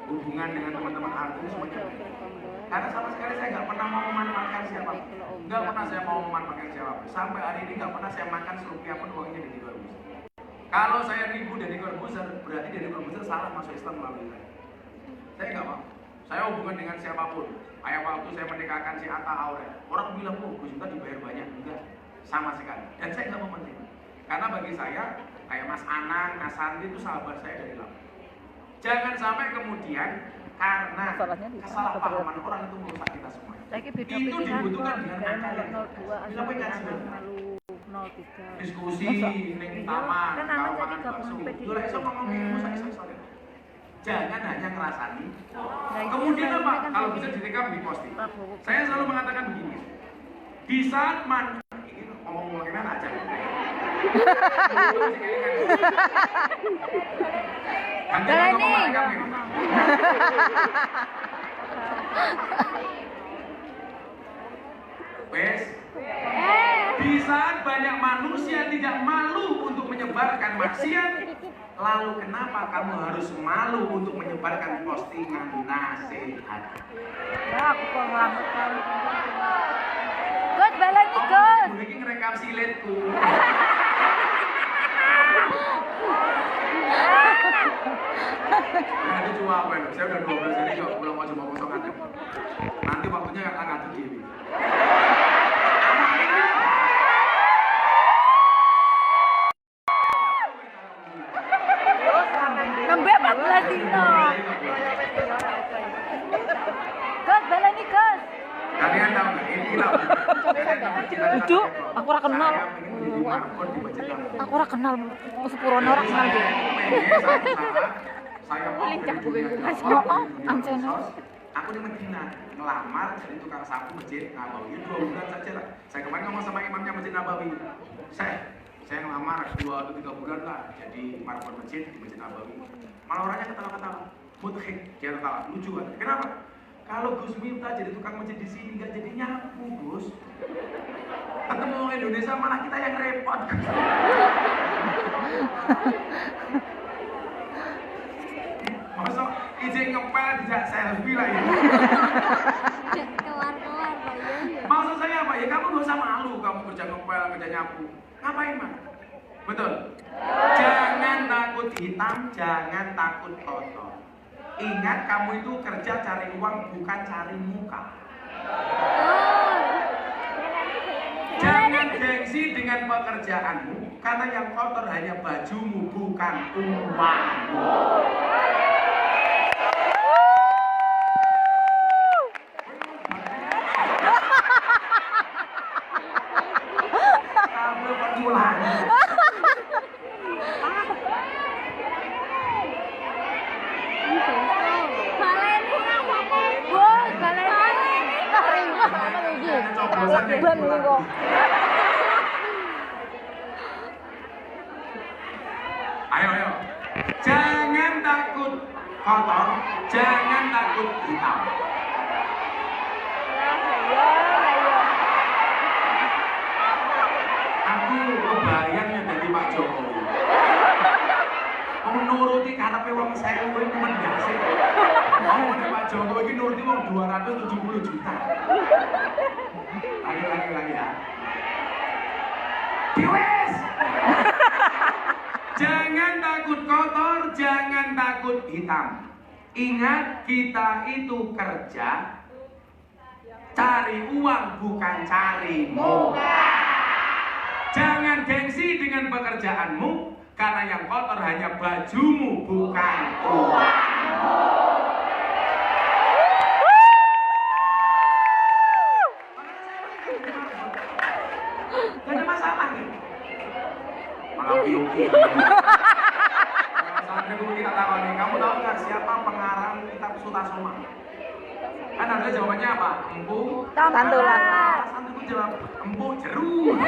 hubungan dengan teman-teman artis semuanya. Karena sama sekali saya nggak pernah mau memanfaatkan siapapun. Nggak pernah saya mau memanfaatkan siapapun. Sampai hari ini nggak pernah saya makan serupiah pun uangnya Deddy Corbuzier. Kalau saya ribu Deddy Corbuzier, berarti Deddy Corbuzier salah masuk Islam melalui saya. Saya nggak mau. Saya hubungan dengan siapapun. Kayak waktu saya menikahkan si Atta Aurel. Orang bilang, oh Gus Miftah dibayar banyak. Enggak, sama sekali. Dan saya nggak mau menerima. Karena bagi saya, kayak Mas Anang, Mas Santi itu sahabat saya dari lama. Jangan sampai kemudian karena kesalahpahaman orang itu merusak kita semua. Itu dibutuhkan dengan kalian. Bisa pengajian, diskusi, neng taman, kalau makan bakso. Dulu esok ngomong ilmu saya. Jangan hanya ngerasani. Kemudian apa? Kalau bisa direkam di posting. Saya selalu mengatakan begini. Di saat ini ngomong-ngomongin aja. Gantian ngomong mereka ini. Wes. Di saat banyak manusia tidak malu untuk menyebarkan maksiat, lalu kenapa kamu harus malu untuk menyebarkan postingan nasihat? Aku kok ngelamatkan. Gus, balani Gus. Gue ini ngerekam silitku. Nah, itu cuma apa ya? Saya udah 12 hari kok belum mau coba kosongan. Nanti waktunya yang akan ngatur diri. Nembe 14 dino. Gus, balani Gus. Kalian tahu nggak? Ini hilang. Itu aku ora kenal. Aku ora kenal. Sepurone ora kenal dia. Saya mau Lincah gue dunia Ancena. aku di Medina ngelamar jadi tukang sapu Masjid Nabawi 2 bulan saja lah. Saya kemarin ngomong sama imamnya Masjid Nabawi. Saya ngelamar 2 atau 3 bulan lah jadi marbot masjid di Masjid Nabawi. Malah orangnya ketawa-ketawa. Mudhik, dia ketawa. Lucu kan? Kenapa? Kalau Gus Miftah jadi tukang masjid di sini nggak jadi nyapu, Gus. Ketemu orang Indonesia malah kita yang repot. Masa izin ngepel tidak selfie lah ya. Keluar-keluar Pak ya. Maksud saya apa ya? Kamu gak usah malu kamu kerja ngepel, kerja nyapu. Ngapain mah? Betul. Jangan takut hitam, jangan takut kotor. Ingat kamu itu kerja cari uang bukan cari muka. Jangan gengsi dengan pekerjaanmu, karena yang kotor hanya bajumu, bukan uangmu. Kamu permulaan. Ayo, ayo. Jangan takut kotor, jangan takut hitam. Aku kebayangnya dari Pak Jokowi. Menuruti karepe wong 1000 kuwi mendasih. Omongane Pak Jokowi iki nuruti wong 270 juta. Lagi ya. Diwes. Jangan takut kotor, jangan takut hitam. Ingat, kita itu kerja cari uang, bukan cari muka. Jangan gengsi dengan pekerjaanmu, karena yang kotor hanya bajumu, bukan uangmu. Gak ada masalah nih. Malah piuki. Santri dulu kita tahu nih, kamu tahu nggak siapa pengarang kitab Sutasoma? Kan ada jawabannya apa? Empu Tantulan. Santriku jawab empu jeruk.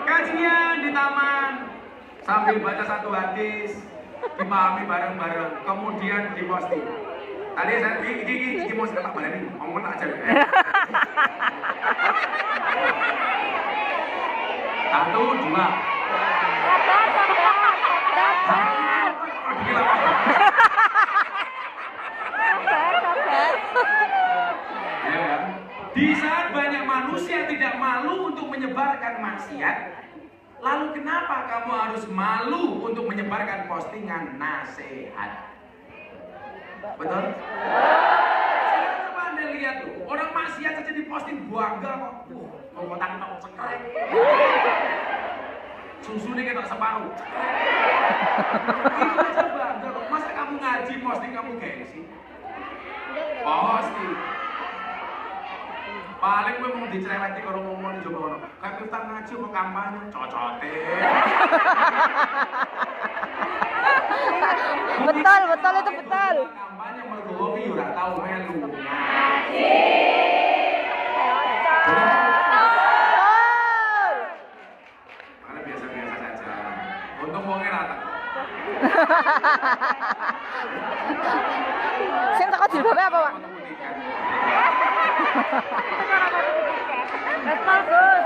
Kajian di taman sambil baca satu hadis, dipahami bareng-bareng, kemudian diposting. Tadi saya iki mau tak baleni, ngomong tak aja. Satu, dua. Ya, di saat banyak manusia tidak malu untuk menyebarkan maksiat, lalu kenapa kamu harus malu untuk menyebarkan postingan nasihat? Betul? Coba Anda lihat tuh, orang maksiat saja diposting bangga kok. Kok tak sekali. Susunya kayak tak separuh. Itu aja bangga kok. Masa kamu ngaji posting kamu gengsi? Pasti. Paling gue mau dicereweti kalau ngomong di Jawa Barat. Kayak kita ngaji mau kampanye, cocote. Betul, betul itu betul. Kampanye mergoki udah tahu melu. Betul. Karena biasa-biasa saja. Untung wongnya rata. Sing teko jilbabe apa, Pak? Betul, Gus.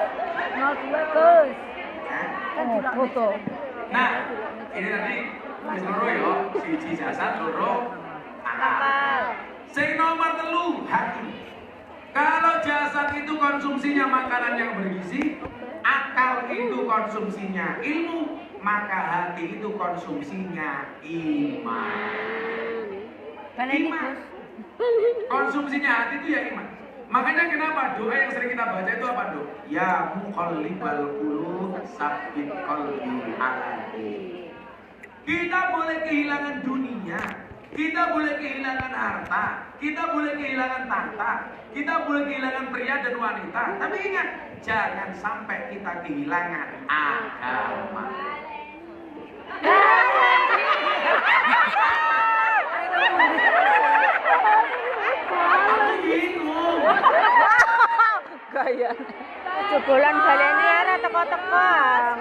02, Gus. Oh, foto. Nah, ini tadi wis loro ya, siji jasad, loro akal. Sing nomor 3, hati. Kalau jasad itu konsumsinya makanan yang bergizi, akal itu konsumsinya ilmu, maka hati itu konsumsinya iman. Iman. Konsumsinya hati itu ya iman. Makanya kenapa doa yang sering kita baca itu apa, Dok? Ya muqallibal qulub tsabbit qalbi ala dinik. Kita boleh kehilangan dunia, kita boleh kehilangan harta, kita boleh kehilangan tahta, kita boleh kehilangan pria dan wanita. Tapi ingat, jangan sampai kita kehilangan agama. Aku bingung. Gaya. Jebolan balene ora teko-teko.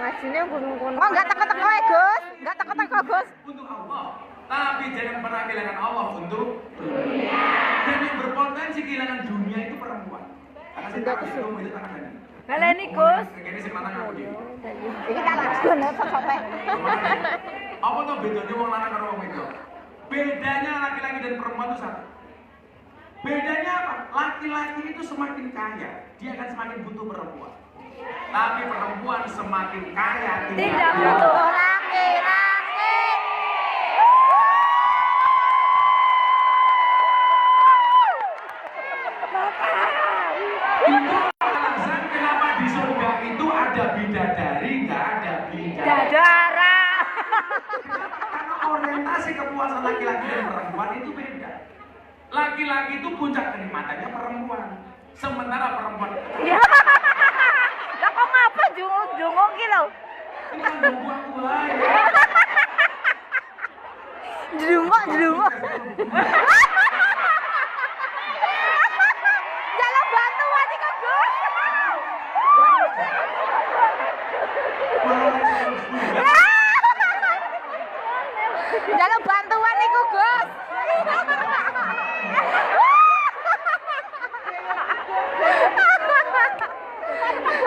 Ngajine gunung-gunung. Oh, enggak teko-teko ya, Gus. Enggak teko-teko, Gus. Untuk Allah, tapi jangan pernah kehilangan Allah untuk dunia. Dan yang berpotensi kehilangan dunia itu perempuan. Karena saya tahu itu tangan ini. Balene, Gus. Ini sing lanang aku iki. Iki tak laksana sampai. Apa tuh bedanya wong lanang karo wong wedok? Bedanya laki-laki dan perempuan itu satu. Bedanya apa? Laki-laki itu semakin kaya, dia akan semakin butuh perempuan. Tapi perempuan semakin kaya Tidak butuh laki-laki. Itu alasan kenapa di surga itu ada bidadari, nggak ada bidadari. Darah. Karena orientasi kepuasan laki-laki dan perempuan itu beda. Laki-laki itu puncak kenikmatannya perempuan, sementara perempuan Ya. Lah kok ngapa junguk ki lho? ini kan buah-buah ya. Jrungok. Jalan bantuan iki kok, Gus. Jalan bantuan iku, Gus.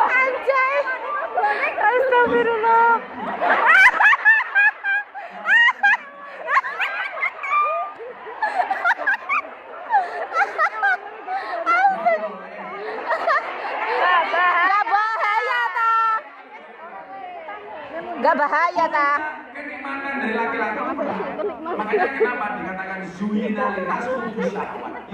Anjay. Astagfirullah. Gak bahaya ta? Kenikmatan dari laki-laki itu makanya kenapa dikatakan zuyina linas hubus syahwat.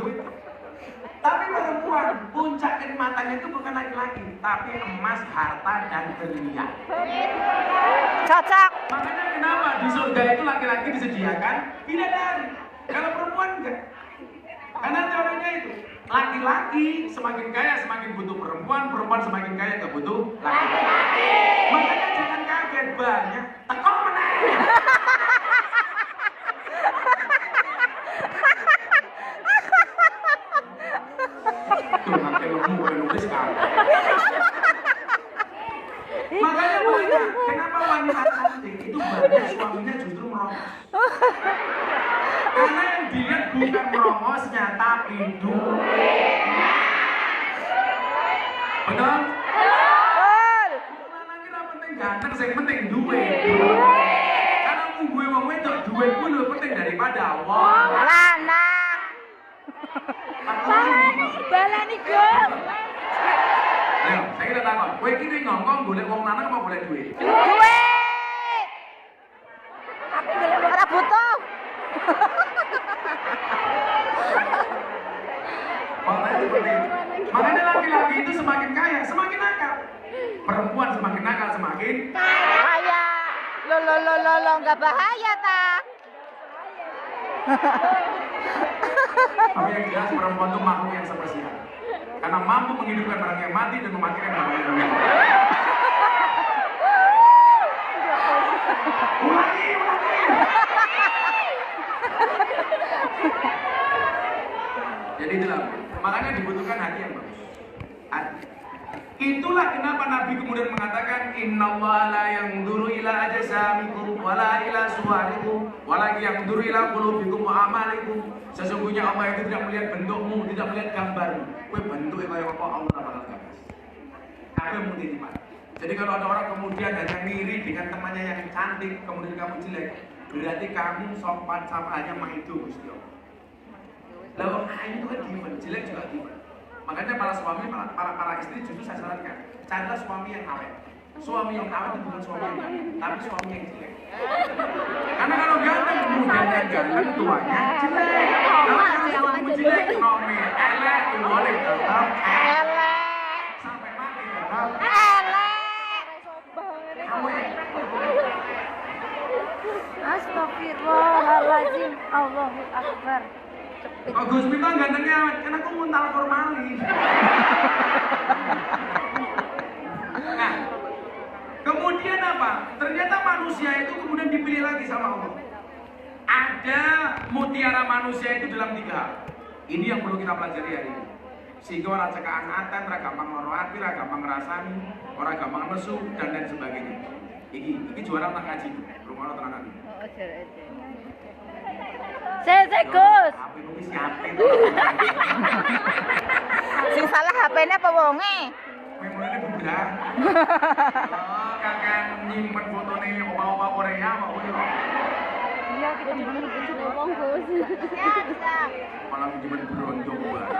Tapi perempuan puncak kenikmatannya itu bukan laki-laki, tapi emas, harta dan berlian. Cocok. Makanya kenapa di surga itu laki-laki disediakan bidadari, kalau perempuan enggak. Karena teorinya itu laki-laki semakin kaya semakin butuh perempuan, perempuan semakin kaya nggak butuh laki-laki. Makanya jangan kaget banyak tekok menang. Tuh nanti lemu boleh nulis kamu. Makanya banyak. Kenapa wanita cantik itu banyak suaminya justru merokok? Karena yang dilihat bukan merongosnya tapi duitnya. Betul? Betul. Lanang kira penting ganteng, yang penting duit. Karena mau gue wong wedok duit gue lebih penting daripada wong Lanang. Balani, Gus. Ayo, saya kira takon. Kowe iki ning ngongkong golek wong lanang apa golek duit? Duit. Ora butuh. Makanya laki-laki itu semakin kaya, semakin nakal. Perempuan semakin nakal, semakin Bahaya. Lo enggak bahaya ta? tapi yang jelas perempuan itu makhluk yang spesial. Karena mampu menghidupkan orang yang mati dan mematikan orang yang hidup. Ulangi. Jadi itulah, makanya dibutuhkan hati yang bagus. Hati. Itulah kenapa Nabi kemudian mengatakan innallaha la yanzuru ila ajsamikum wala ila suwarikum walakin yanzuru ila qulubikum wa amalikum. Sesungguhnya Allah itu tidak melihat bentukmu, tidak melihat gambarmu. Kowe bentuknya kaya apa Allah bakal gabas. Kabeh mung ditipat. Jadi kalau ada orang kemudian hanya ngiri dengan temannya yang cantik, kemudian kamu jelek, berarti kamu sopan sama hanya menghidu Gusti Allah. Lalu ayu itu kan given, jelek juga given. Makanya para suami, para istri justru saya sarankan, carilah suami yang awet. Suami yang awet itu bukan suami yang ganteng, tapi suami yang jelek. Karena kalau ganteng, mudanya ganteng, tuanya jelek. Kalau kamu jelek, nomi, elek, tuanya tetap Elek. sampai mati tetap Elek. awet. Astagfirullahaladzim. Allahu Akbar. Oh Gus Miftah gantengnya awet, karena aku muntal formalin. Nah, kemudian apa? Ternyata manusia itu kemudian dipilih lagi sama Allah. Ada mutiara manusia itu dalam 3 hal. Ini yang perlu kita pelajari hari ini. Sehingga orang cekakan atan, orang gampang loro hati, orang gampang ngerasani, orang gampang nesu, dan lain sebagainya. Iki juara tentang ngaji, rumah orang tenanan. Saya Gus. Apa itu siapa itu? Sing salah HP-ne apa wonge? Memorinya bubrah. Oh, kakak nyimpen fotonya oma-oma Korea, mau ya? Iya, kita bener bener ngomong Gus. Malah nyimpen berondong banget.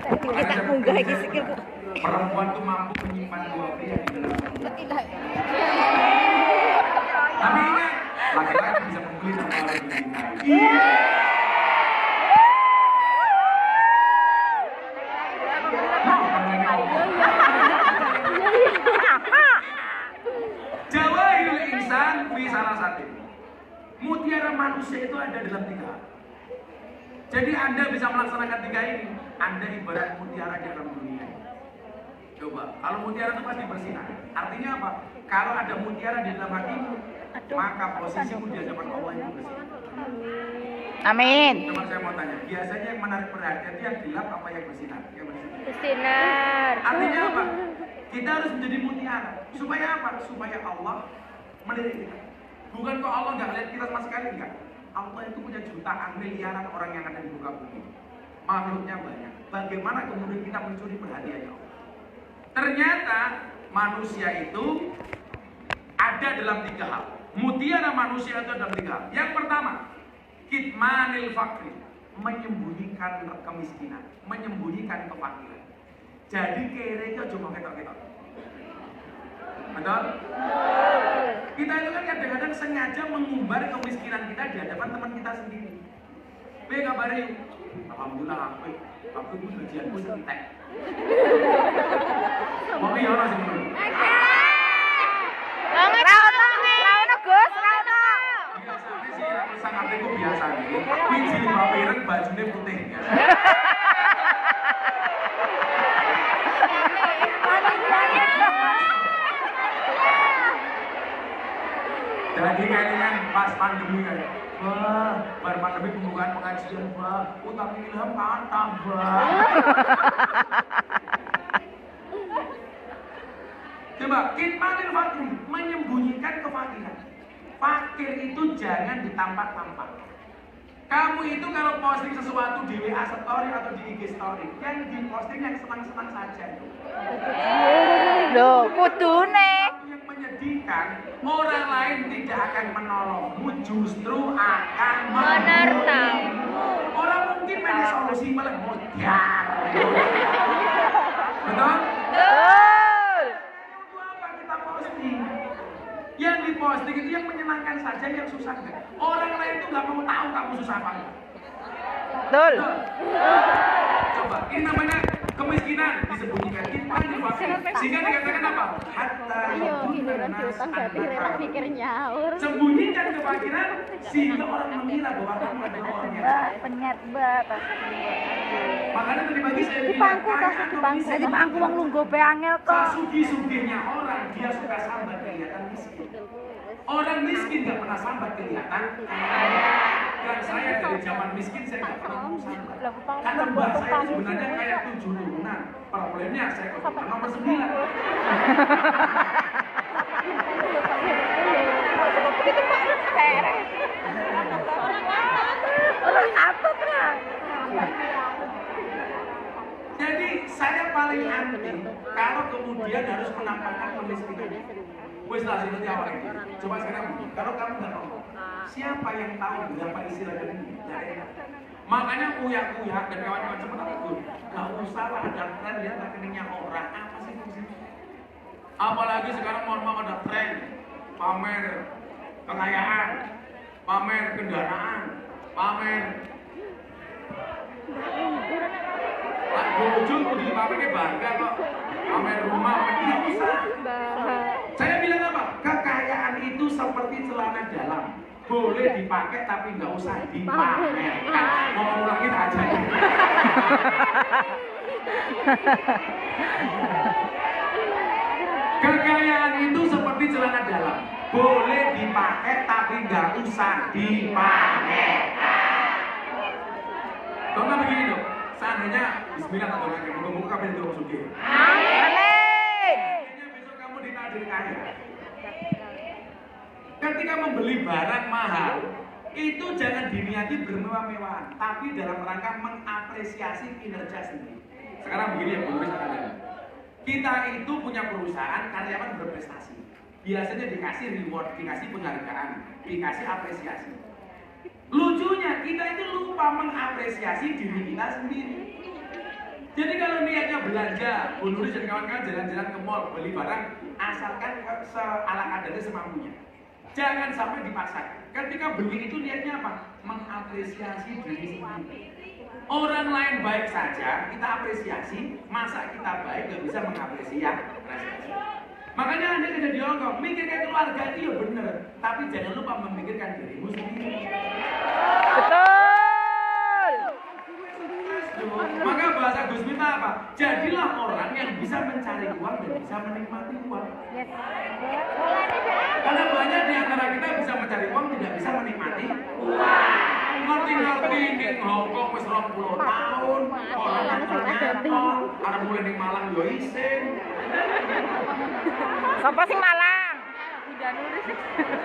Kita munggah iki sikilku. Perempuan tuh mampu menyimpan 2 pria di dalam tubuhnya. Tapi ingat, laki-laki bisa membeli tanpa harus dicintai. manusia itu ada dalam 3 hal. Jadi Anda bisa melaksanakan 3 ini. Anda ibarat mutiara di dalam dunia. Coba, kalau mutiara itu pasti bersinar. Artinya apa? Kalau ada mutiara di dalam hatimu, maka posisimu di hadapan Allah itu bersinar. Amin. Coba saya mau tanya, biasanya yang menarik perhatian itu yang gelap apa yang bersinar? Yang bersinar. Bersinar. Artinya apa? Kita harus menjadi mutiara. Supaya apa? Supaya Allah melihat kita. Bukan kok Allah nggak lihat kita sama sekali, enggak. Allah itu punya jutaan miliaran orang yang ada di muka bumi. Makhluknya banyak. Bagaimana kemudian kita mencuri perhatiannya Allah? Ternyata manusia itu ada dalam 3 hal. Mutiara manusia itu dalam 3 hal. Yang pertama, kitmanil fakri, menyembunyikan kemiskinan, menyembunyikan kefakiran. Jadi kere itu cuma ketok-ketok. Betul? Kita itu kan kadang-kadang sengaja mengumbar kemiskinan kita di hadapan teman kita sendiri. Be kabari, alhamdulillah aku itu gajianku sekitek. Mau iya ora sing ngono. Banget. Raono Gus, raono. Biasanya sih aku sangat itu biasa nih. Kuwi jilbab pireng bajune putih. Jadi kayaknya pas pandemi kan, wah, bar pandemi pembukaan pengajian, wah, utang ilham kan tambah. Coba, kitmanil fakir, menyembunyikan kefakiran. Fakir itu jangan ditampak-tampak. Kamu itu kalau posting sesuatu di WA story atau di IG story, yang diposting yang senang-senang saja. Loh, kudune. Yang menyedihkan, orang lain tidak akan menolongmu, justru akan menertamu. Orang mungkin punya solusi malah modar. Betul? Betul. Untuk apa kita posting? Yang diposting itu yang menyenangkan saja, yang susah enggak. Orang lain itu nggak mau tahu kamu susah apa enggak. Betul. Coba, ini namanya kemiskinan disembunyikan. Sehingga dikatakan apa? Hatta Giliran diutang berarti rela mikir nyaur. sembunyikan kefakiran sehingga orang mengira bahwa kamu adalah orang yang kaya. Penyet banget. Makanya tadi pagi saya Di bilang pangku kaya tas di atau pangku. miskin. Di pangku wong lungguh be angel kok. Sesugih-sugihnya orang dia suka sambat kelihatan miskin. Orang miskin nggak pernah sambat kelihatan kaya. Dan saya dari zaman miskin saya nggak pernah mau sambat. Karena mbak saya sebenarnya kayak 7 turunan. Problemnya saya kebetulan nomor 9. Orang apa kan? Jadi saya paling anti kalau kemudian harus menampakkan kemiskinan. Wes lah sih nanti awal ini. Coba sekarang kalau kamu nggak tahu, siapa yang tahu berapa isi rekening? Makanya uyak-uyak dan kawan-kawan cepat aku. Nggak usah lah ada tren lihat rekeningnya orang. Apa sih fungsinya? Apalagi sekarang mohon ada tren pamer kekayaan, pamer kendaraan, pamer Pak Bojong udah dipamernya bangga kok. Pamer rumah, nggak usah. Saya bilang apa? Kekayaan itu seperti celana dalam. Boleh dipakai tapi nggak usah dipamerkan. Mau ulangin aja. Kekayaan itu seperti celana dalam. Boleh dipakai tapi nggak usah dipamerkan. Contoh begini dong. Seandainya Bismillah tak doakan, moga-moga kabeh itu sugih. Amin. Seandainya besok kamu ditakdir kaya. Ketika membeli barang mahal, itu jangan diniati bermewah-mewahan, tapi dalam rangka mengapresiasi kinerja sendiri. Sekarang begini ya, Bu Luis, kita itu punya perusahaan, karyawan berprestasi. Biasanya dikasih reward, dikasih penghargaan, dikasih apresiasi. Lucunya kita itu lupa mengapresiasi diri kita sendiri. Jadi kalau niatnya belanja, Bu Nuris dan kawan-kawan jalan-jalan ke mall beli barang, asalkan ala kadarnya semampunya. Jangan sampai dipaksakan. Ketika beli itu niatnya apa? Mengapresiasi diri sendiri. Orang lain baik saja, kita apresiasi. Masa kita baik nggak bisa mengapresiasi? Makanya Anda kerja di Hongkong, mikirkan keluarga itu ya bener, tapi jangan lupa memikirkan dirimu sendiri. Maka bahasa Gus Miftah apa? Jadilah orang yang bisa mencari uang dan bisa menikmati uang. Karena banyak di antara kita bisa mencari uang tidak bisa menikmati uang. Ngerti-ngerti di Hongkong wis 20 tahun, orang arep mulai ning Malang yo isin. Sapa sing Malang?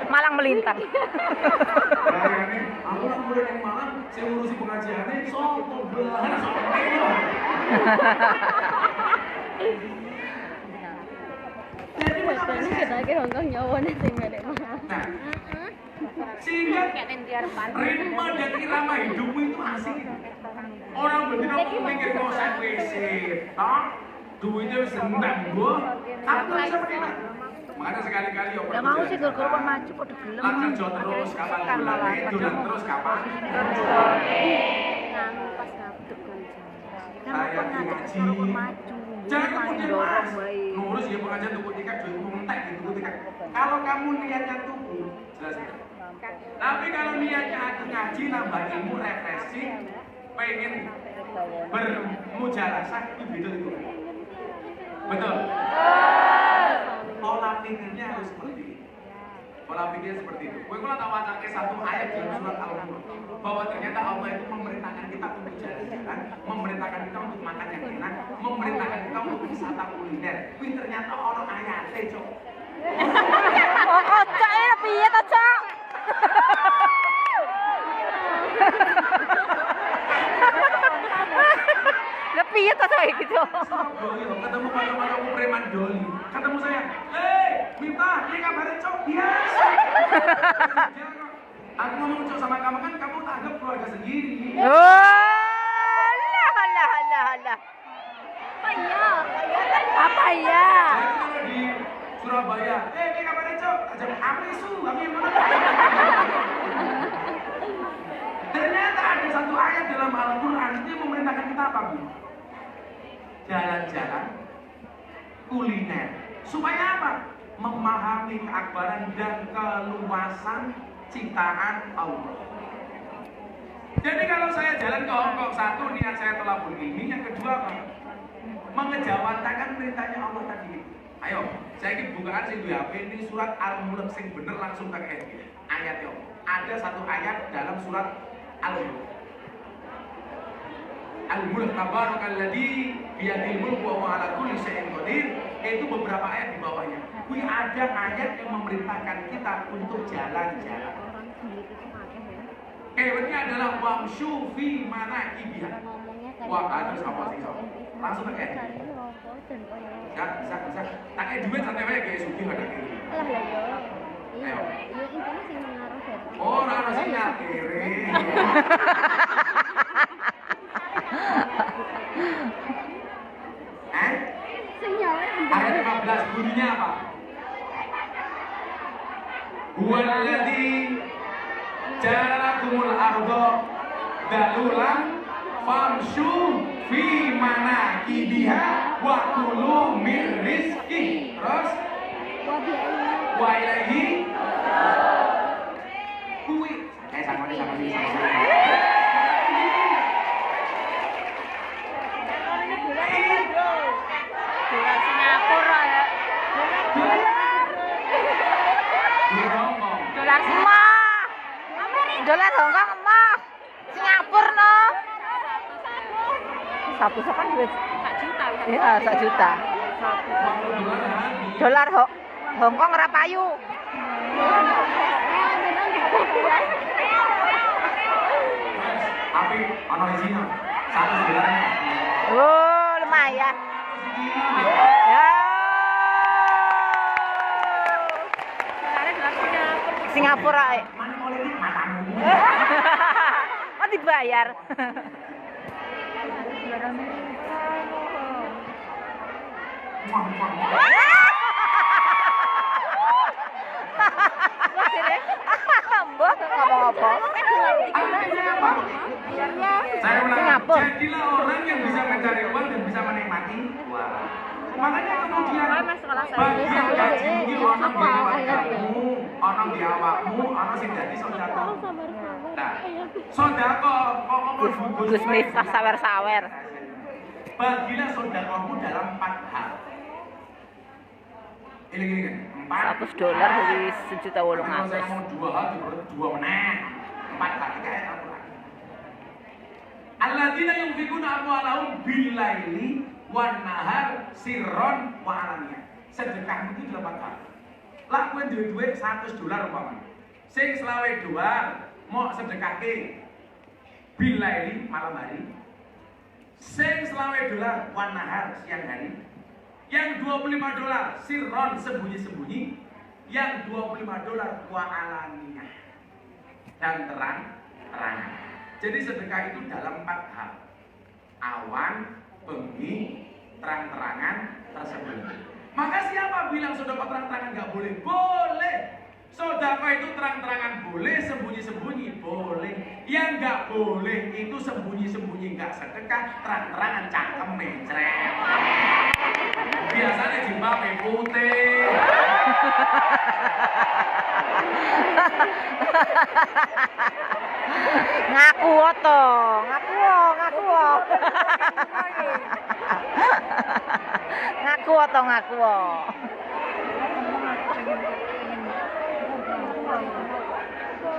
Malang melintang. Bayangane, aku nak mulai ning Malang, sing ngurusi pengajiane sopo belah sopo yo. Jadi Ini kita ke Hongkong nyawane sing gede Nah, sehingga ritme dan irama hidupmu itu asik. Orang betina mau mikir mau saya WC, toh duitnya wis rendang gua, aku bisa menikmati. Makanya sekali-kali yo Lah mau sih gur-gur maju padha gelem. Lah kerja terus kapan bulan dolan terus kapan? nganu pas ngadeg Saya ngaji. Jangan kemudian mas, ngurus ya pengajian tuku tiket, duit mentek gitu tuku tiket. Kalau kamu niatnya tuku, jelas ya. Tapi kalau niatnya aku ngaji, nambah ilmu, refreshing, pengen bermujalasah, itu beda itu. Betul. Pola pikirnya harus seperti itu. Pola pikirnya seperti itu. Gue kalau tak wacake satu ayat di surat Al-Mulk bahwa ternyata Allah itu memerintahkan kita untuk jalan-jalan, memerintahkan kita untuk makan yang enak, memerintahkan kita untuk wisata kuliner. Wih ternyata orang ayatnya cok. Oh, kocak ini piye to, Cok? Lah piye to saya gitu? Surabaya ketemu pacar-pacarku preman doli. Ketemu saya, Miftah, ini kabarnya cok biasa. Aku ngomong cok sama kamu kan kamu anggap keluarga sendiri. Oh, lah. Apa ya? Jadi kalau di Surabaya, ini kabarnya cok, aja apa isu, kami yang mana? Ternyata ada satu ayat dalam Al-Quran ini memerintahkan kita apa bu? Jalan-jalan, kuliner, supaya apa? Memahami keakbaran dan keluasan ciptaan Allah. Jadi kalau saya jalan ke Hongkong, satu niat saya telah begini, yang kedua apa? Mengejawantakan perintahnya Allah tadi. Ayo, saya ingin bukaan sing duwe HP ini surat Al-Mulk sing bener langsung tak ayat yo. Ada satu ayat dalam surat Al-Mulk. Al-Mulk tabarakalladzi biyadil mulk wa huwa ala kulli syai'in qadir. Itu beberapa ayat di bawahnya. Kuwi ada ayat yang memerintahkan kita untuk jalan-jalan. Ini adalah wamsyu fi manakibiha. Wah, terus apa sih? Langsung tak kayak. Bisa. Tak kayak duit santai wae guys, sugih ada kiri. Alah lah yo. Iya, intine sing ngaruh dari. Oh, ora sing kiri. Ayat 15 bunyinya apa? Huwallazi ja'alakumul arda dalulan famshu fi manakibiha wa kulu min rizqi. Terus wa ilaihi kuwi sama ini. Dolar Singapura ya. Dolar semua. Dolar Hongkong emah. Singapura no. Satu kan duit 1 juta. Iya, 1 juta. Dolar Hongkong ora payu. Tapi ana isine 100 dolar. Oh, lumayan. Ya. Singapura. Mana politik matamu. Oh, dibayar. Mbah ngomong apa? Saya ulang, Singapura. jadilah orang yang bisa mencari uang dan bisa menikmati uang. Makanya kemudian bagian gaji ini orang di keluargamu, ana di awakmu, ana sing dadi sedekah. Nah, sedekah kok ngomong Gus Miftah sawer-sawer. bagilah sedekahmu dalam 4 hal. Ini kan, 4 $100 dari Kalau saya 1.800.000. ngomong 2 hal, dua meneh. 4 kali kayak apa? Alladzina yunfikuna amwalahum bil-laili wan nahar sirron wa alaniyah. Sedekah itu 8 hal. Lah kowe duwe duit $100 umpamane. Sing selawe dolar mau sedekahke bil-laili malam hari. Sing selawe dolar wan nahar siang hari. Yang $25 sirron sembunyi-sembunyi. Yang $25 wa alaniyah dan terang-terangan. Jadi sedekah itu dalam 4 hal. Awan, bengi, terang-terangan, tersembunyi. Maka siapa bilang sedekah terang-terangan nggak boleh? Boleh. Sedekah itu terang-terangan boleh, sembunyi-sembunyi boleh. Yang nggak boleh itu sembunyi-sembunyi nggak sedekah, terang-terangan cangkem mencret. Biasanya jilbabe putih. Ngaku to, ngaku. Ngaku.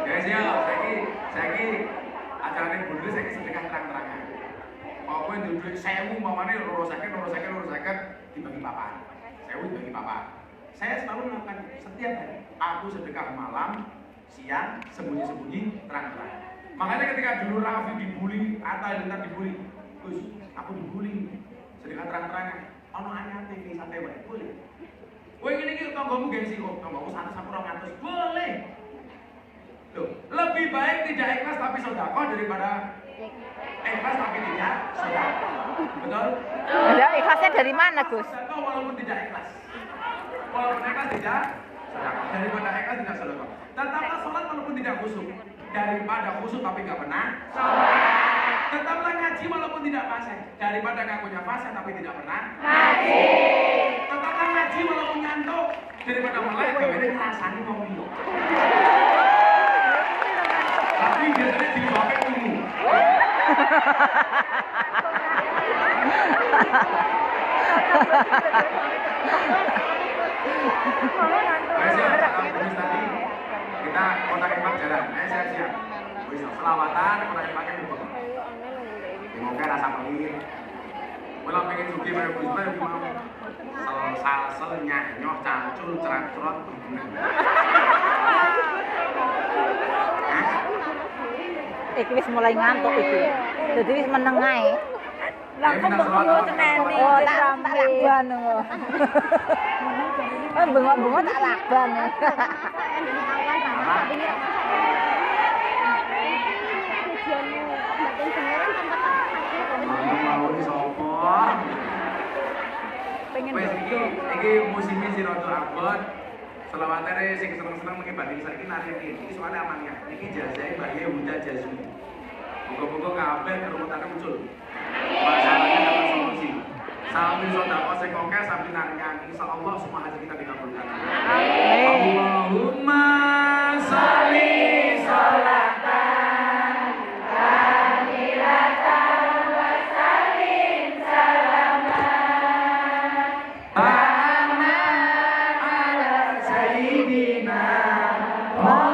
Guys ya, saiki acarane bulu saiki sedekah terang-terangan. Apa yang duit 1000 mamane loro sakit dibagi papan. 1000 dibagi papan. Saya selalu melakukan setiap hari. Aku sedekah malam, siang, sembunyi-sembunyi, terang-terangan. Makanya ketika dulu Raffi dibully, Atta Lintar dibully, Gus, aku dibully, sedekah terang-terangan. Ono anyar TV santai wae, boleh. Kowe ngene iki tanggamu gengsi kok, tanggamu 100 sampai 200, boleh. Loh, lebih baik tidak ikhlas tapi sedekah daripada ikhlas tapi tidak sedekah. Betul? Lah ikhlasnya dari mana, Gus? Sedekah walaupun tidak ikhlas. Walaupun ikhlas tidak sedekah. Daripada ikhlas tidak sedekah. Tetaplah sholat walaupun tidak khusyuk. Daripada khusyuk tapi nggak pernah sholat. Tetaplah ngaji walaupun tidak fasih. Daripada ngakunya fasih tapi tidak pernah ngaji. Tetaplah ngaji walaupun ngantuk. Daripada melek tapi rasanya mau minum. Tapi biasanya jilbabnya ungu. Tadi kita kontak empat jalan, siap-siap. Selawatan, kontak empatnya gitu. Semoga rasa pelit. Kalau pengen sugi pada Gusma, sel nyanyoh, cancul, cerat-cerot. Iki wis mulai ngantuk iki. Dadi wis meneng ae. Langsung bengok Seneni. Oh, tak lakban ngono. Oh, bengok-bengok tak lakban. Mau di sopo. Pengen iki musimnya si Rodo Abot. Selawatnya sing seneng-seneng mengibadi saiki nari iki soalnya amannya. Iki jazae bayi Huda Jazmi. Moga-moga kabeh keruwetannya muncul. Masalahnya dapat solusi. Sambil sedekah sing akeh sambil nyanyi insyaallah semua hajat kita dikabulkan. Amin. Allahumma sholli sholatan kamilatan wa sallim salaman. Muhammad ala sayyidina Wa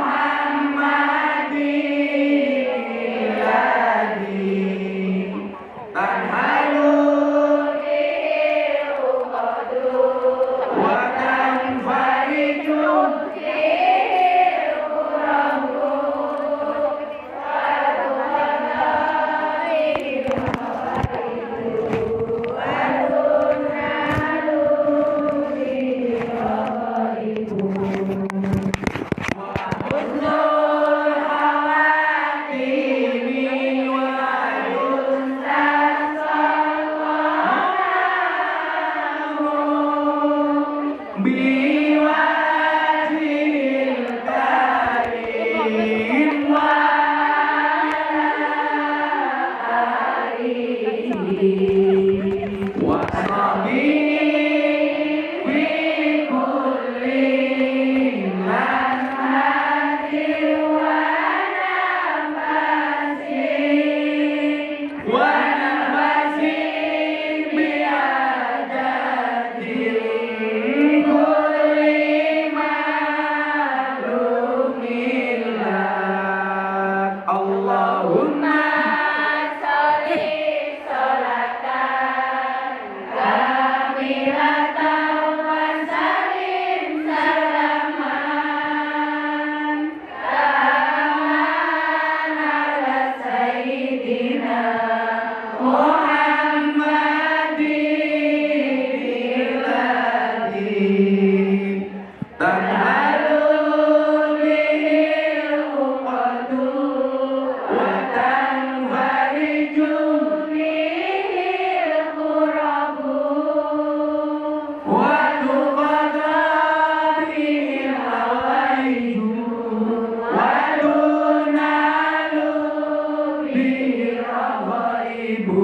ibu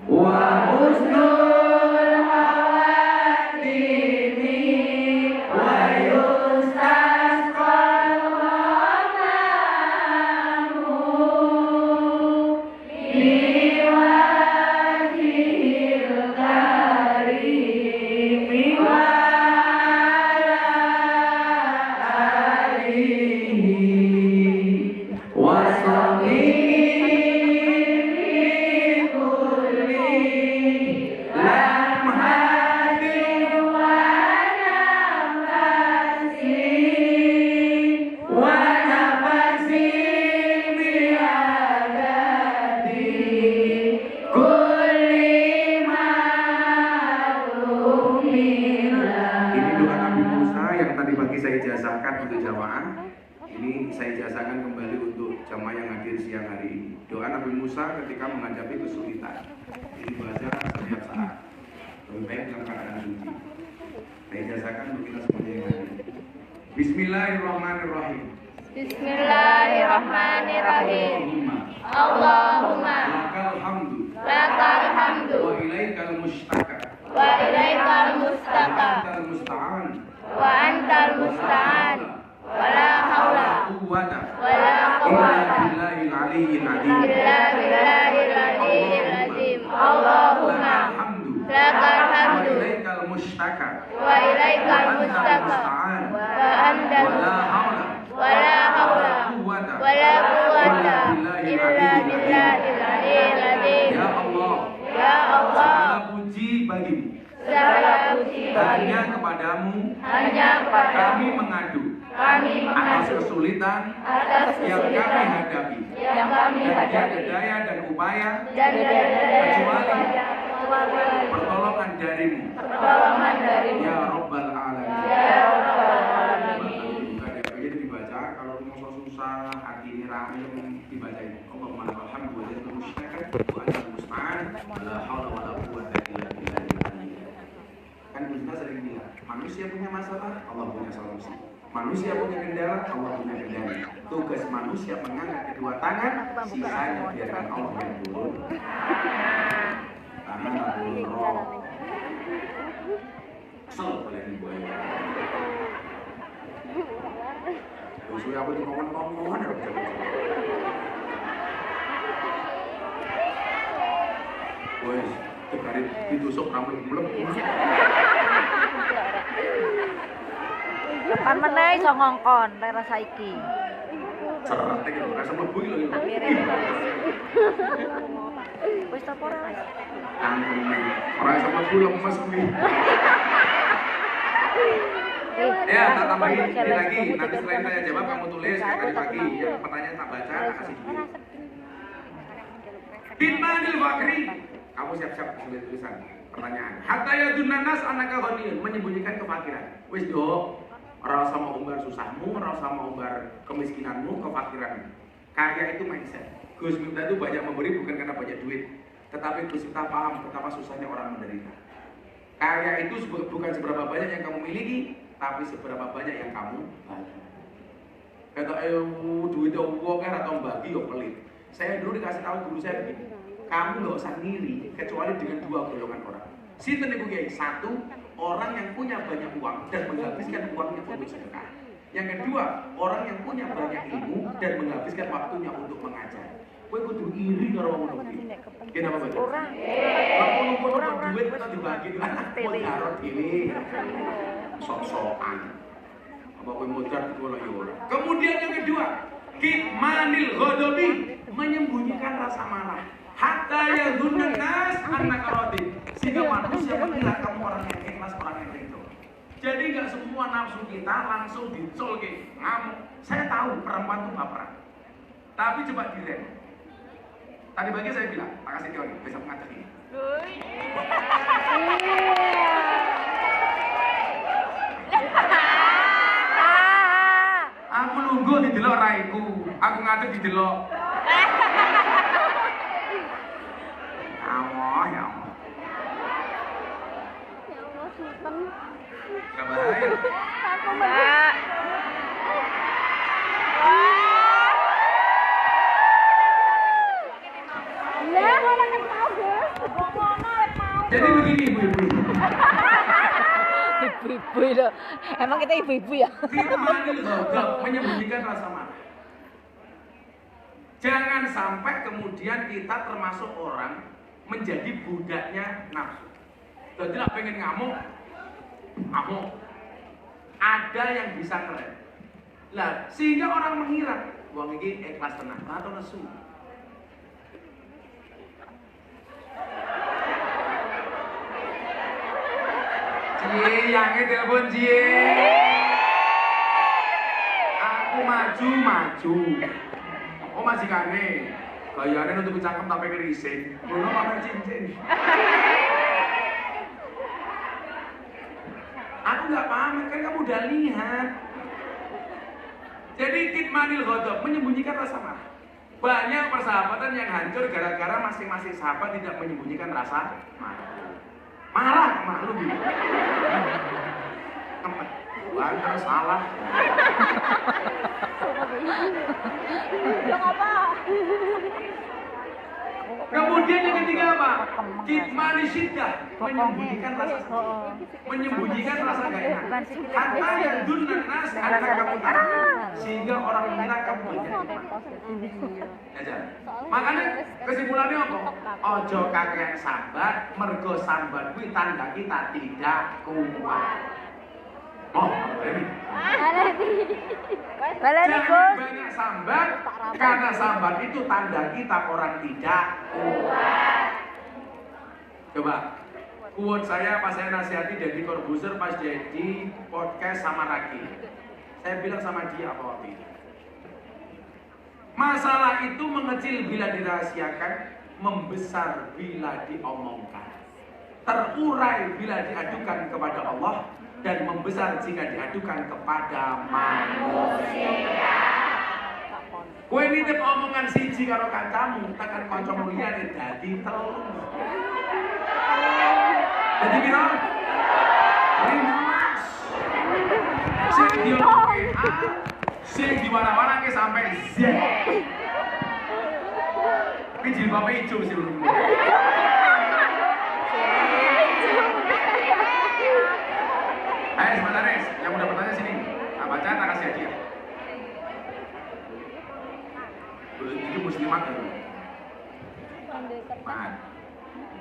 wa husnul hawatimi wa yustasqal ghamamu liwajhil karimi wa saya ijazahkan untuk jamaah. Ini saya ijazahkan kembali untuk jamaah yang hadir siang hari ini. Doa Nabi Musa ketika menghadapi kesulitan. Ini baca setiap saat. Lebih baik dalam keadaan suci. Saya ijazahkan untuk kita semuanya yang hadir. Bismillahirrahmanirrahim. Bismillahirrahmanirrahim. Allahumma Lakal hamdu. lakal hamdu Wa ilaikal mustaka. wa ilaikal mustaqa Antal musta'an. wa antal musta'an wa la haula Quwwata. wa la quwwata Billahil aliyyil azim. illa billahil aliyyil azim. Allahumma Lakal hamdu. lakal Wa hamdu ilaikal mustaka. wa ilaikal mustaqa wa antal Wala haula wa la haula quwwata wa la quwwata illa billahil aliyyil azim. Ya Allah, Ya Allah, segala puji bagimu. segala puji Hanya kepadamu hanya kepada kami mengadu kami atas mengadu kesulitan atas yang kami kesulitan hadapi. yang kami Dan tiada hadapi daya dan upaya dan kecuali kecuali pertolongan darimu. pertolongan darimu. Ya Rabbal Alamin. Ya Rabbal Alamin. Jadi dibaca kalau mau susah hati ini rahim dibaca ini. Allahumma lakal hamdu wa lakal mushtaka wa antal musta'an la haula wa la quwwata illa billahil aliyyil azim. Kan kita sering bilang, manusia punya masalah, Allah punya solusi. Manusia punya kendala, Allah punya kendali. Tugas manusia mengangkat kedua tangan, sisanya biarkan Allah yang turun. Tangan turun roh. Kesel boleh dibuat. Usul apa tuh ngomong ya. Wes, tekari ditusuk rambut belum. Kapan meneh iso ngongkon lera saiki. Cerak iki ora semlebu iki lho. Wis ta ora? Ora semlebu lemes kuwi. Ya, tak tambahin ini lagi. Nanti selain saya jawab, kamu tulis kayak tadi pagi. Yang pertanyaan tak baca, tak kasih duit. Bitmanil fakri. Kamu siap-siap tulis tulisan. Pertanyaan. Hatta yadunnan nas annaka ghaniyun, menyembunyikan kefakiran. Wis do, ora usah mau umbar susahmu, ora usah mau umbar kemiskinanmu, kefakiranmu. Kaya itu mindset. Gus Miftah itu banyak memberi bukan karena banyak duit, tetapi Gus Miftah paham betapa susahnya orang menderita. Kaya itu bukan seberapa banyak yang kamu miliki, tapi seberapa banyak yang kamu bagi. Kata duitnya uang atau bagi yo pelit. Saya dulu dikasih tahu guru saya begini, kamu nggak usah ngiri kecuali dengan dua golongan orang. Sinten ibu kiai, satu orang yang punya banyak uang dan menghabiskan uangnya untuk sedekah. Yang kedua, orang yang punya banyak ilmu dan menghabiskan waktunya untuk mengajar. Kowe kudu iri karo wong ngono. Kenapa baca? Ora. Lalu lupa duit kita dibagi anak karo dhewe. Sok-sokan. Apa kowe modar kula ya ora. Kemudian yang kedua, kitmanil ghadabi, menyembunyikan rasa marah. Hatta yadhunnan nas annaka radin. Sehingga manusia mengira kamu orang yang ikhlas, orang yang ridho. Jadi enggak semua nafsu kita langsung dicolke, ngamuk. Saya tahu perempuan itu baperan. Tapi coba direm. Tadi pagi saya bilang, tak kasih teori, besok ngajak ini. Aku nunggu di delok raiku, aku ngadeg di delok. Allah, ya Allah. Ya Allah, sultan. Gak bahaya. Aku enggak. Jadi begini ibu-ibu. Ibu-ibu itu. Emang kita ibu-ibu ya? Kitmanil ghadab, menyembunyikan rasa marah. Jangan sampai kemudian kita termasuk orang menjadi budaknya nafsu. Jadi lah pengen ngamuk. Ada yang bisa ngerem. Lah, sehingga orang mengira, wong iki ikhlas tenang, atau nesu. Cie, yang telepon cie. Aku maju. Oh majikane, gayane nutupi cangkem tapi kerising. Ngono pamer cincin. Aku nggak paham, kan kamu udah lihat. Jadi kitmanil ghadab, menyembunyikan rasa marah. Banyak persahabatan yang hancur gara-gara masing-masing sahabat tidak menyembunyikan rasa marah. Marah sama lu gitu. Wah, terus salah. Kemudian yang ketiga apa? Kitmani syiddah, menyembunyikan rasa sedih, menyembunyikan rasa gak enak. Hatta yang dunan nas ada kamu sehingga orang mengira kamu menjadi. Makanya kesimpulannya apa? Ojo kakean sambat, mergo sambat kuwi tanda kita tidak kuat. Oh, ini. Jangan banyak sambat, karena sambat itu tanda kita orang tidak kuat. Coba, quote saya pas saya nasihati Deddy Corbuzier pas jadi podcast sama Raki. Saya bilang sama dia apa waktu itu? Masalah itu mengecil bila dirahasiakan, membesar bila diomongkan, terurai bila diadukan kepada Allah, dan membesar jika diadukan kepada manusia. Kue nitip omongan siji karo kancamu, tekan kancamu liyane dadi telu. Dadi piro? 15. Sing diomongke A, sing diwarna-warnake sampai Z. Iki jilbabe ijo sih lho. Ayo sebentar Res, yang udah bertanya sini. Nah, baca, tak kasih hadiah. Ini muslimat ya. Makan.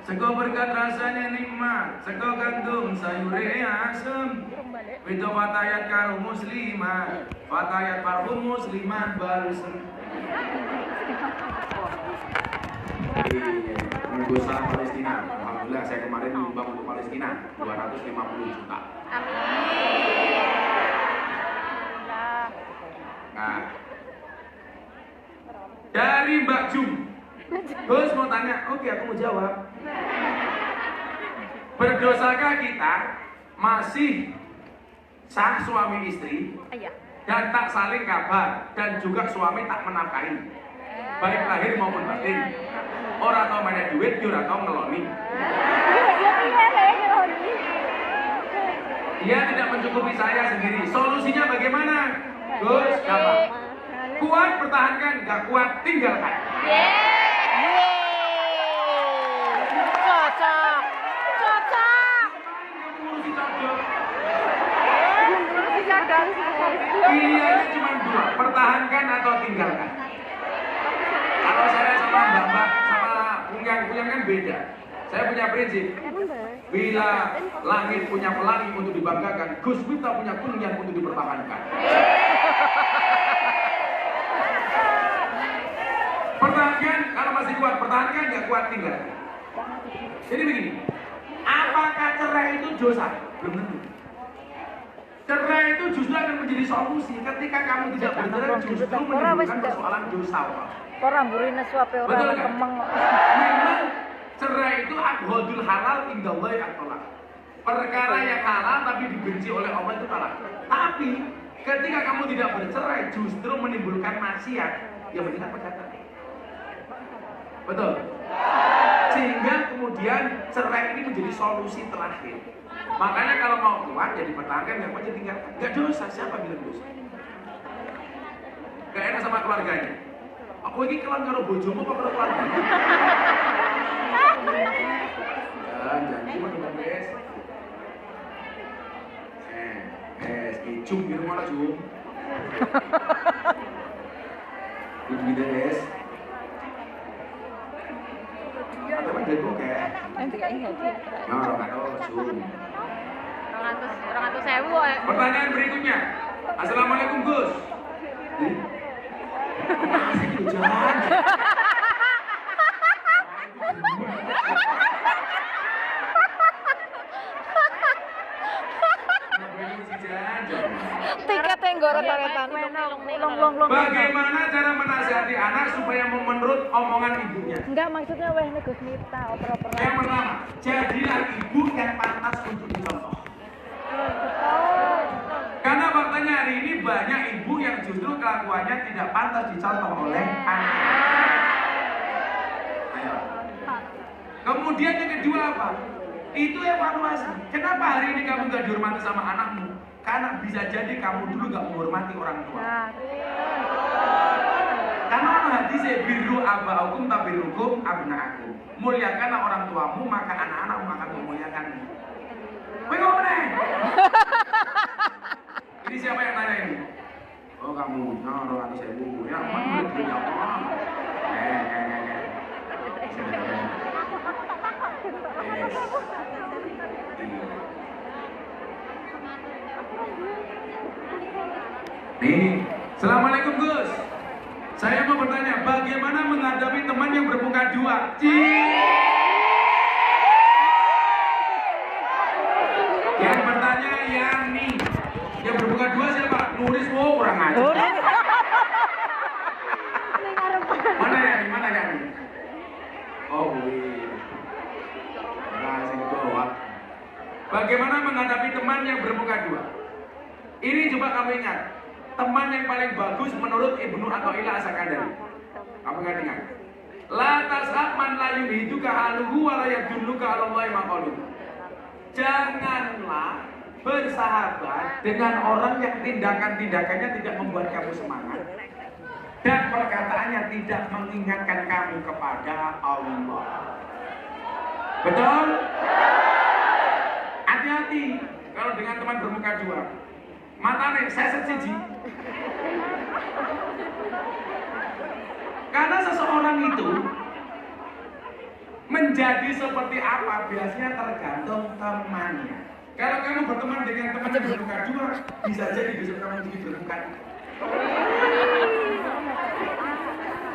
Sego berkat rasanya nikmat, sego gandum sayure asem. Itu fatayat karo muslimat, fatayat parfum muslimat balsem. Menunggu salam Palestina. Alhamdulillah saya kemarin menyumbang untuk Palestina 250 juta. Nah, dari Mbak Jum, Gus mau tanya, oke aku mau jawab. Berdosakah kita masih sah suami istri dan tak saling kabar dan juga suami tak menafkahi, baik lahir maupun batin? Orang tau mana duit, orang tau ngeloni. Dia tidak mencukupi saya sendiri. Solusinya bagaimana? Gus, gampang. Kuat pertahankan, gak kuat tinggalkan. Cocok. Pilihannya cuma dua, pertahankan atau tinggalkan. Kalau saya sama Mbak, sama Kuyang kan beda. Saya punya prinsip, bila langit punya pelangi untuk dibanggakan, Gus Miftah punya kunyan untuk dipertahankan. Pertahankan, kalau masih kuat pertahankan, nggak kuat tinggalkan. Jadi begini, apakah cerai itu dosa? Belum tentu. Cerai itu justru akan menjadi solusi ketika kamu tidak bercerai, justru menimbulkan persoalan dosa. Orang burine suape Betul orang kan? kemeng. Memang cerai itu abghadul halal indallahi at-talaq. Perkara yang halal tapi dibenci oleh Allah itu talak. Tapi ketika kamu tidak bercerai justru menimbulkan maksiat, ya mendingan pegatan. Betul. Sehingga kemudian cerai ini menjadi solusi terakhir. Makanya kalau mau keluar jadi pertahankan, nggak mau jadi tinggalkan. Nggak dosa, siapa bilang dosa? Gak enak sama keluarganya. Aku ini kelan karo bojomu apa karo keluarga? coba jadi oke. Nanti kayak ini. Ya, orang zoom. 200.000 kok. Pertanyaan berikutnya. Assalamualaikum Gus. Masih hujan. Tiket yang goret-goretan. Bagaimana cara menasihati anak supaya menurut omongan ibunya? Enggak, maksudnya weh nih Gus Miftah oper-operan. Yang pertama, jadilah ibu yang pantas untuk dicontoh. Karena faktanya hari ini banyak ibu yang justru kelakuannya tidak pantas dicontoh oleh anak. Ayo. Kemudian yang kedua apa? Itu evaluasi. Kenapa hari ini kamu gak dihormati sama anakmu? Karena bisa jadi kamu dulu gak menghormati orang tua. Karena hadis biru abaukum tabirukum abnaakum. Muliakanlah orang tuamu maka anak-anakmu akan memuliakanmu. Kowe ngomong meneh. Ini siapa yang tanya ini? Oh kamu, no, hadis ibu. Ya, mana punya apa? Nih, Assalamualaikum Gus. Saya mau bertanya, bagaimana menghadapi teman yang bermuka dua? Yang bertanya Yani. Yang bermuka dua siapa? Nuris, oh kurang ajar. Mana Yani? Mana Yani? Oh, wih. Masih keluar. Bagaimana menghadapi teman yang bermuka dua? Ini coba kamu ingat. Teman yang paling bagus menurut Ibnu Athaillah As-Sakandari. Kamu ingat? La tas'ab man la yuhiduka haluhu wa la yadulluka 'ala Allahi maqaluhu. Janganlah bersahabat dengan orang yang tindakan-tindakannya tidak membuat kamu semangat dan perkataannya tidak mengingatkan kamu kepada Allah. Betul? Hati-hati kalau dengan teman bermuka dua. Matane seset siji. Karena seseorang itu menjadi seperti apa biasanya tergantung temannya. Kalau kamu berteman dengan teman yang bermuka dua, bisa jadi besok kamu jadi bermuka.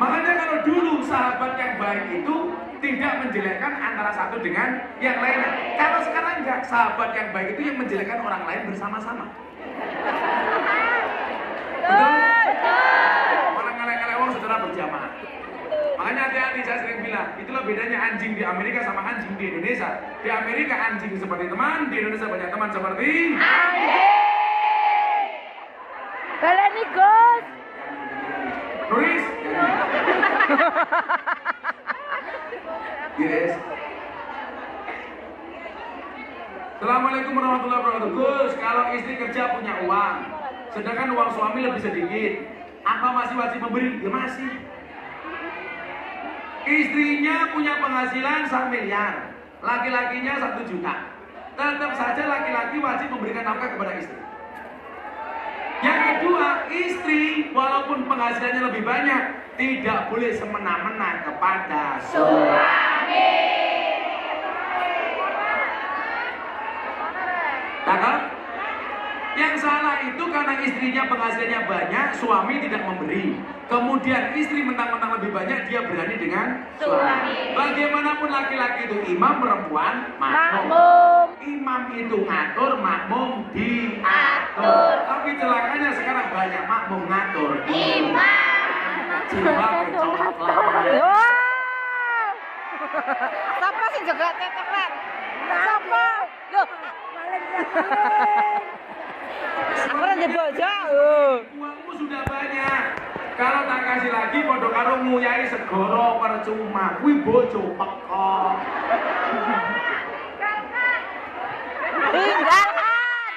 Makanya kalau dulu sahabat yang baik itu tidak menjelekkan antara satu dengan yang lainnya. Kalau sekarang enggak, sahabat yang baik itu yang menjelekkan orang lain bersama-sama. Betul? Malah ngalek-ngalek orang secara berjamaah. Makanya hati-hati, saya sering bilang, itulah bedanya anjing di Amerika sama anjing di Indonesia. Di Amerika anjing seperti teman, di Indonesia banyak teman seperti Anjing. Baleni Gus. Nuris. Yes. Assalamualaikum warahmatullahi wabarakatuh. Gus, kalau istri kerja punya uang, sedangkan uang suami lebih sedikit, apa masih wajib memberi? Ya masih. Istrinya punya penghasilan 1 miliar, laki-lakinya 1 juta. Tetap saja laki-laki wajib memberikan nafkah kepada istri. Yang kedua, istri walaupun penghasilannya lebih banyak, tidak boleh semena-mena kepada suami. Takut? Yang salah itu karena istrinya penghasilannya banyak, suami tidak memberi. Kemudian istri mentang-mentang lebih banyak, dia berani dengan suami. Bagaimanapun laki-laki itu imam, perempuan makmum. Imam itu ngatur, makmum diatur. Tapi celakanya sekarang banyak makmum ngatur imam. Jiwa coklat lama. Siapa sih jaga tetekan? Siapa? Loh, aku ada baca. Uangmu sudah banyak. Kalau tak kasih lagi, podo karo nguyai segoro percuma. Kuwi bojo peko. Tinggalkan.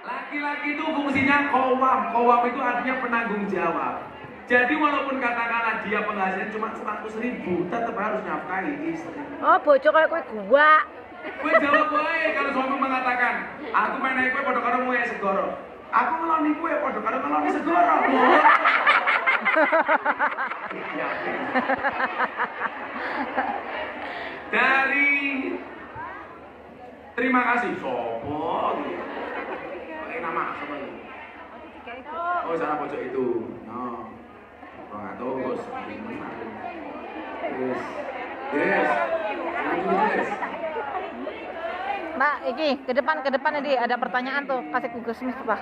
Laki-laki itu fungsinya kowam. Kowam itu artinya penanggung jawab. Jadi walaupun katakanlah dia penghasilan cuma 100.000, tetap harus nafkahi istri. Oh, bojo kayak kowe gua. Kowe jawab wae kalau suami mengatakan, aku menehi kowe padha karo nguyai segoro. Aku ngeloni kowe padha karo ngeloni segoro. Terima kasih. Sopo. Pakai nama sama ini. Oh, sana pojok itu. No. 200. Yes. Yes. Mbak, iki ke depan ini ada pertanyaan tuh, kasih ke Gus Miftah.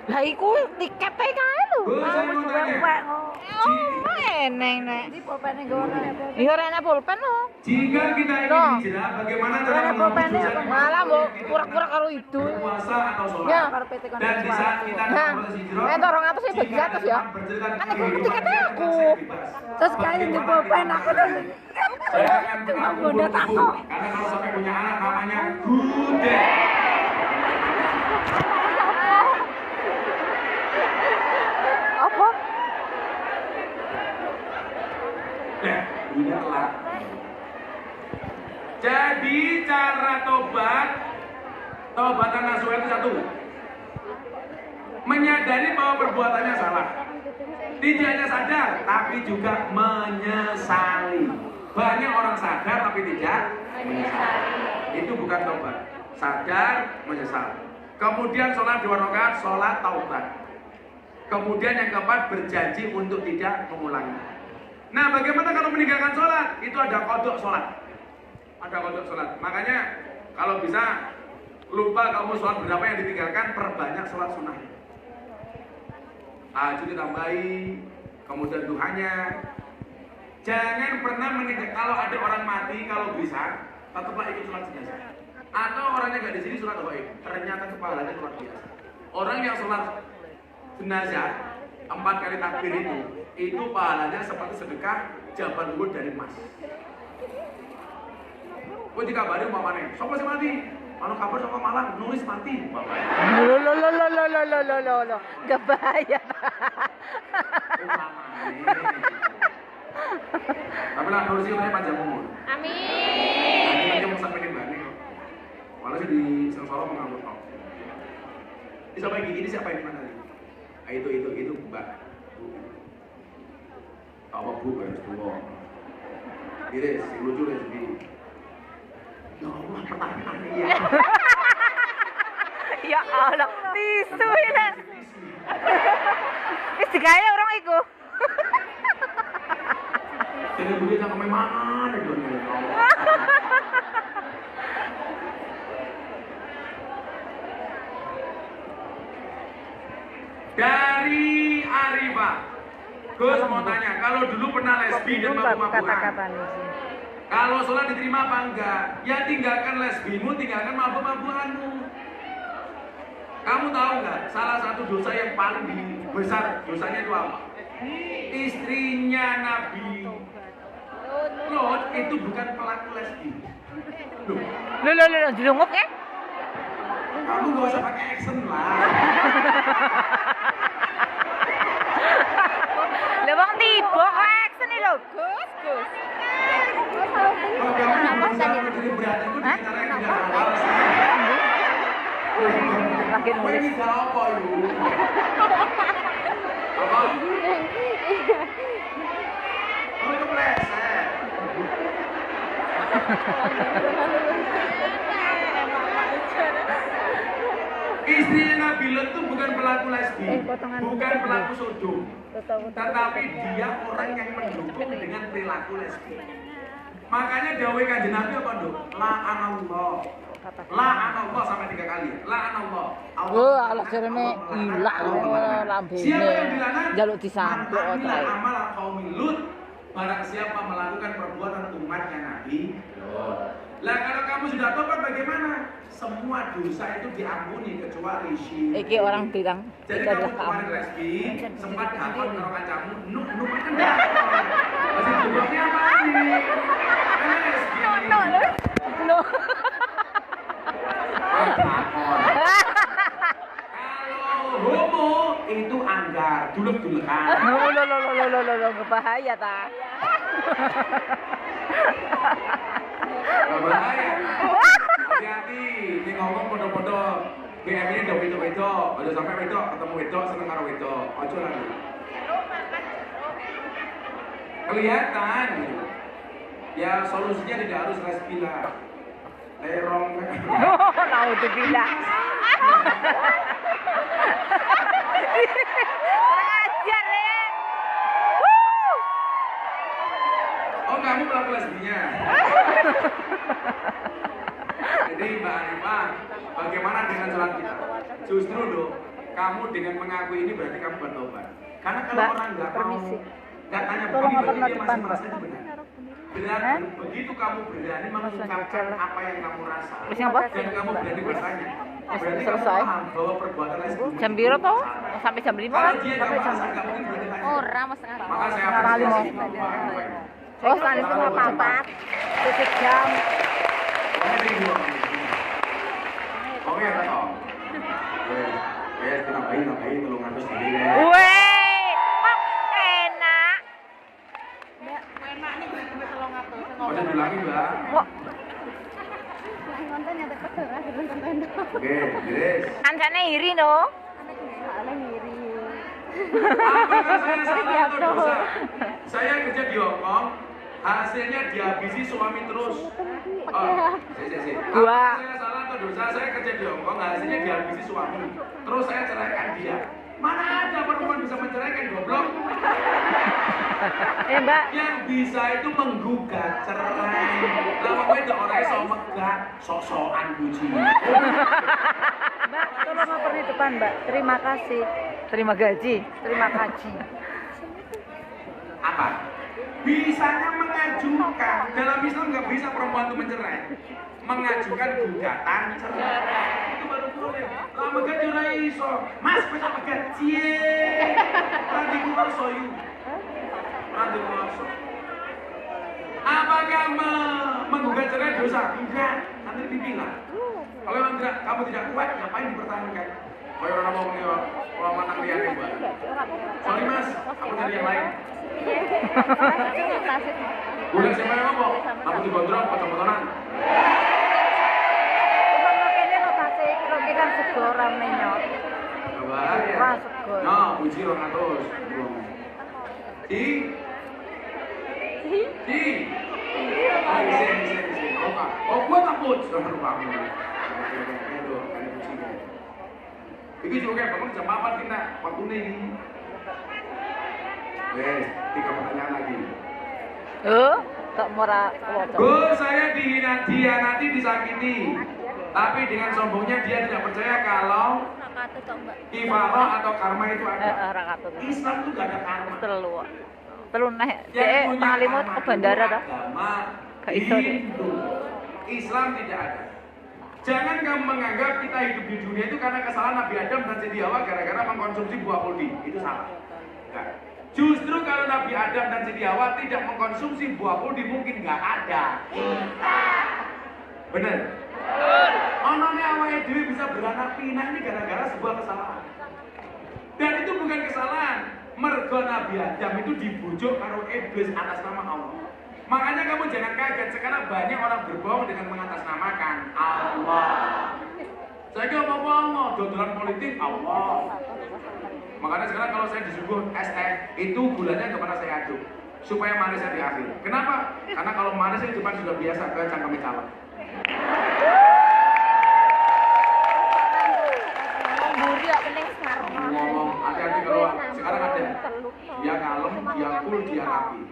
Lah iku tiketnya kae lho. Bu, saya mau tanya. Oh, eneng nek. Iki pulpen ning gono. Iya ora pulpen lho. Jika kita ingin dijerat, bagaimana cara menghapus dosa di Malah mbok pura-pura karo itu. puasa atau sholat? Ya. Dan di saat kita Nah, proses hijrah, eh dorong apa sih bagi jika 100 ya? teman bercerita Kan tentang iku kehidupan tiketnya yang aku. seks bebas, Terus kali di pulpen aku tuh. saya akan mengaku karena kalau sampai punya anak namanya Gude. Apa? Ini telat. Jadi cara tobatan nasuha itu satu, menyadari bahwa perbuatannya salah. Tidak hanya sadar, tapi juga menyesali. Banyak orang sadar tapi tidak menyesali. Itu bukan tobat. Sadar, menyesal. Kemudian sholat 2 rakaat, sholat taubat. Kemudian yang keempat, berjanji untuk tidak mengulangi. Nah, bagaimana kalau meninggalkan sholat? Itu ada kodok sholat. Ada kodok sholat. Makanya kalau bisa lupa kamu sholat berapa yang ditinggalkan, perbanyak sholat sunnah. Tahajud ditambahi, kemudian duhanya. Jangan pernah meninggalkan. Kalau ada orang mati, kalau bisa tetaplah ikut sholat jenazah. Atau orangnya nggak di sini sholat gaib, ternyata kepalanya luar biasa. Orang yang sholat jenazah 4 kali takbir itu pahalanya seperti sedekah Jabal Uhud dari emas. Kau dikabari umpamanya, siapa sih mati? Kalau kabar sama Malang nulis mati umpamanya. Lo, gak bahaya. Tapi lah nulis itu panjang umur. Amin. Nanti mau sampai di Bali. Walau sih di Sengsara menganggur kok. Ini siapa yang ini siapa yang mana nih? Itu Mbak. Apa Bu kan semua. Iris, yang lucu deh sendiri. Ya Allah, pertanyaannya ya. Ya Allah, tisu ini. Wis digawe orang iku. Jadi budi nak kemana itu nih? Dari Arifa, Gus mau tanya, kalau dulu pernah lesbi dan mabuk-mabukan, kalau sholat diterima apa enggak? Ya tinggalkan lesbimu, tinggalkan mabuk-mabukanmu. Kamu tahu nggak? Salah satu dosa yang paling besar dosanya itu apa? Istrinya Nabi Lot itu bukan pelaku lesbi. Lo, jelungkup ya? Kamu nggak usah pakai action lah. Lah wong tiba kok action iki lho, Gus. Kalau kamu berusaha menjadi berat itu dengan cara yang tidak halal. Lagi Kau nulis. ini salah apa yuk? Apa? Kamu kepleset. Istrinya Nabi Lot itu bukan pelaku lesbi, bukan pelaku sodom, tetapi dia orang yang mendukung dengan perilaku lesbi. Makanya dawai kanjeng Nabi apa dok? La'anallah. La'anallah sampai 3 kali. La'anallah. Oh, Allah jarene ilang lambene. Siapa yang dilaknat? Jaluk disampuk Man amila trae. amal qaumil Lut. Barang siapa melakukan perbuatan umatnya Nabi Lot. Lah kalau kamu sudah tobat bagaimana? Semua dosa itu diampuni kecuali syirik. Iki orang bilang Jadi itu kamu adalah kemarin kamu. lesbi, sempat dapat karo kancamu, nuk kan enggak. Masih jumlahnya apa nih? Karena lesbi. No. Kalau homo itu anggar, dulek-dulekan. Lo, bahaya ta. Gak bahaya. Hati-hati, ini ngomong podo-podo. BM ini udah wedok-wedok, udah sampai wedok, ketemu wedok, seneng karo wedok. Ojo lagi. Kelihatan. Ya solusinya tidak harus lesbi lah. Lerong. Naudzubillah. Ajar ya. Oh, kamu pelaku lesbinya. Jadi Mbak Arifah, bagaimana dengan sholat kita? Justru loh, kamu dengan mengakui ini berarti kamu bertobat. Karena kalau Mbak, orang nggak mau, permisi. nggak tanya Tolong begini, berarti apa dia depan, masih Mbak? merasa itu benar. Berarti begitu kamu berani mengungkapkan apa yang kamu rasa Terus yang apa? dan kamu berani bertanya, berarti kamu Selesai. paham bahwa perbuatan lesbi Jam biru toh? Sampai jam 5 kalau kan? dia nggak merasa, nggak mungkin berani tanya. Orang mas sekarang. Maka saya Sekarang apresiasi lima. Mbak Arifah. Oh, tadi semua papat. Tutup jam. Oh iya kan Om? Ya, nambahin tolong ngatus diri. Weh, kok enak. Ojo diulangi, Mbak. Kok Konten yang dekat sudah sebelum konten dong. Oke, beres. kancane iri no? Soalnya ngiri. Apakah saya salah atau dosa? Saya kerja di Hong Kong, hasilnya dihabisi suami terus. Oh, si. Gua. Apakah saya salah atau dosa? Saya kerja di Hong Kong, hasilnya dihabisi suami. Terus saya ceraikan dia. Mana ada perempuan bisa menceraikan, goblok? Mbak. Yang bisa itu menggugat cerai. Lama gue udah orang iso megat, sok-sokan buci. Mbak, tolong lapor di depan, Mbak. Terima kasih. Terima gaji. Terima kasih. Apa? Bisanya mengajukan. Dalam Islam nggak bisa perempuan itu mencerai. Mengajukan gugatan cerai. Itu baru boleh. Lama gaji ora iso. Mas, bisa megat. Cie. Nanti gua soyu. Nanti gua so. Apakah menggugat cerai dosa? Enggak. Nanti dibilang. Kalau memang tidak, kamu tidak kuat, ngapain dipertahankan? Kalau orang mau nih, kalau mantan lihat nih, Mbak. Sorry Mas, aku cari yang lain. Udah siapa yang ngomong? Aku digondrong, potong-potongan. Kayaknya rotasi, kita kan sego ramenya. Kabar ya? Wah, sego. No, puji 200. Di? Oh, bisa. Oh, gua takut. Sudah kamu. Iki juga kayak bangun jam 4 kita waktunya ini. Wes, 3 pertanyaan lagi. Tak murah. Bu, saya dihianati, disakiti. Tapi dengan sombongnya dia tidak percaya kalau Kata kok mbak. kifarah atau karma itu ada. Rakatut. Islam itu gak ada karma. Telu neh. Yang Dek punya tanggal 5 karma ke bandara itu toh. agama Gak iso, Dek. Hindu. Islam tidak ada. Jangan kamu menganggap kita hidup di dunia itu karena kesalahan Nabi Adam dan Siti Hawa gara-gara mengkonsumsi buah kuldi. Itu salah. Enggak. Justru kalau Nabi Adam dan Siti Hawa tidak mengkonsumsi buah kuldi mungkin nggak ada. Bener? Onone awake dhewe bisa beranak pinak ini gara-gara sebuah kesalahan. Dan itu bukan kesalahan. Mergo Nabi Adam itu dibujuk karo iblis atas nama Allah. Makanya kamu jangan kaget sekarang banyak orang berbohong dengan mengatasnamakan Allah. Saya kira apa-apa, dodolan politik Allah. Makanya sekarang kalau saya disuguh es teh, itu gulanya nggak pernah saya aduk supaya manisnya di akhir. Kenapa? Karena kalau manisnya di depan sudah biasa, kayak cangkeme calon. Buri ya penting sekarang. Ngomong hati-hati kalau sekarang ada dia kalem, dia cool, dia rapi.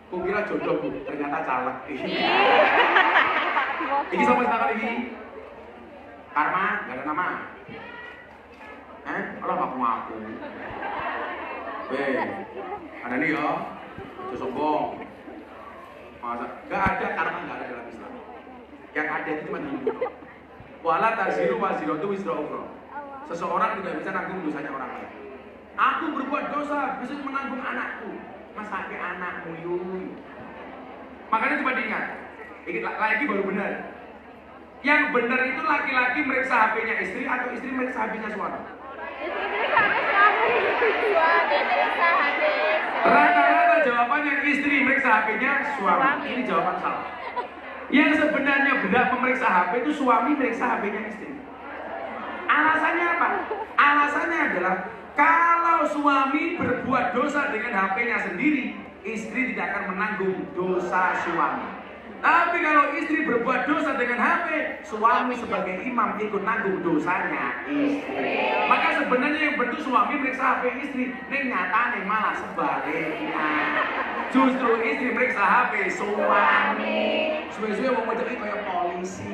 Kukira jodohku, ternyata caleg. Ini sama tangan ini. Karma, gak ada nama. Kalau nggak ngaku. Ada nih ya, itu sombong. Masa gak ada karma, gak ada dalam Islam. Yang ada itu cuma Hindu. Wala taziru waziratu wizra ukhra. Seseorang tidak bisa nanggung dosanya orang lain. Aku berbuat dosa, bisa menanggung anakku. Masa ke anakmu yuk. Makanya coba diingat. Ini lagi baru benar. Yang benar itu laki-laki meriksa HP-nya istri atau istri meriksa HP-nya suami. Rata-rata jawabannya istri meriksa HP-nya suami. Ini jawaban salah. Yang sebenarnya benar memeriksa HP itu suami meriksa HP-nya istri. Alasannya apa? Alasannya adalah kalau suami berbuat dosa dengan HP-nya sendiri, istri tidak akan menanggung dosa suami. Tapi kalau istri berbuat dosa dengan HP, suami sebagai imam ikut nanggung dosanya istri. Maka sebenarnya yang betul suami meriksa HP istri, ini nyatanya malah sebaliknya. Justru istri meriksa HP suami. Suwe-suwe mau ngejek kayak polisi.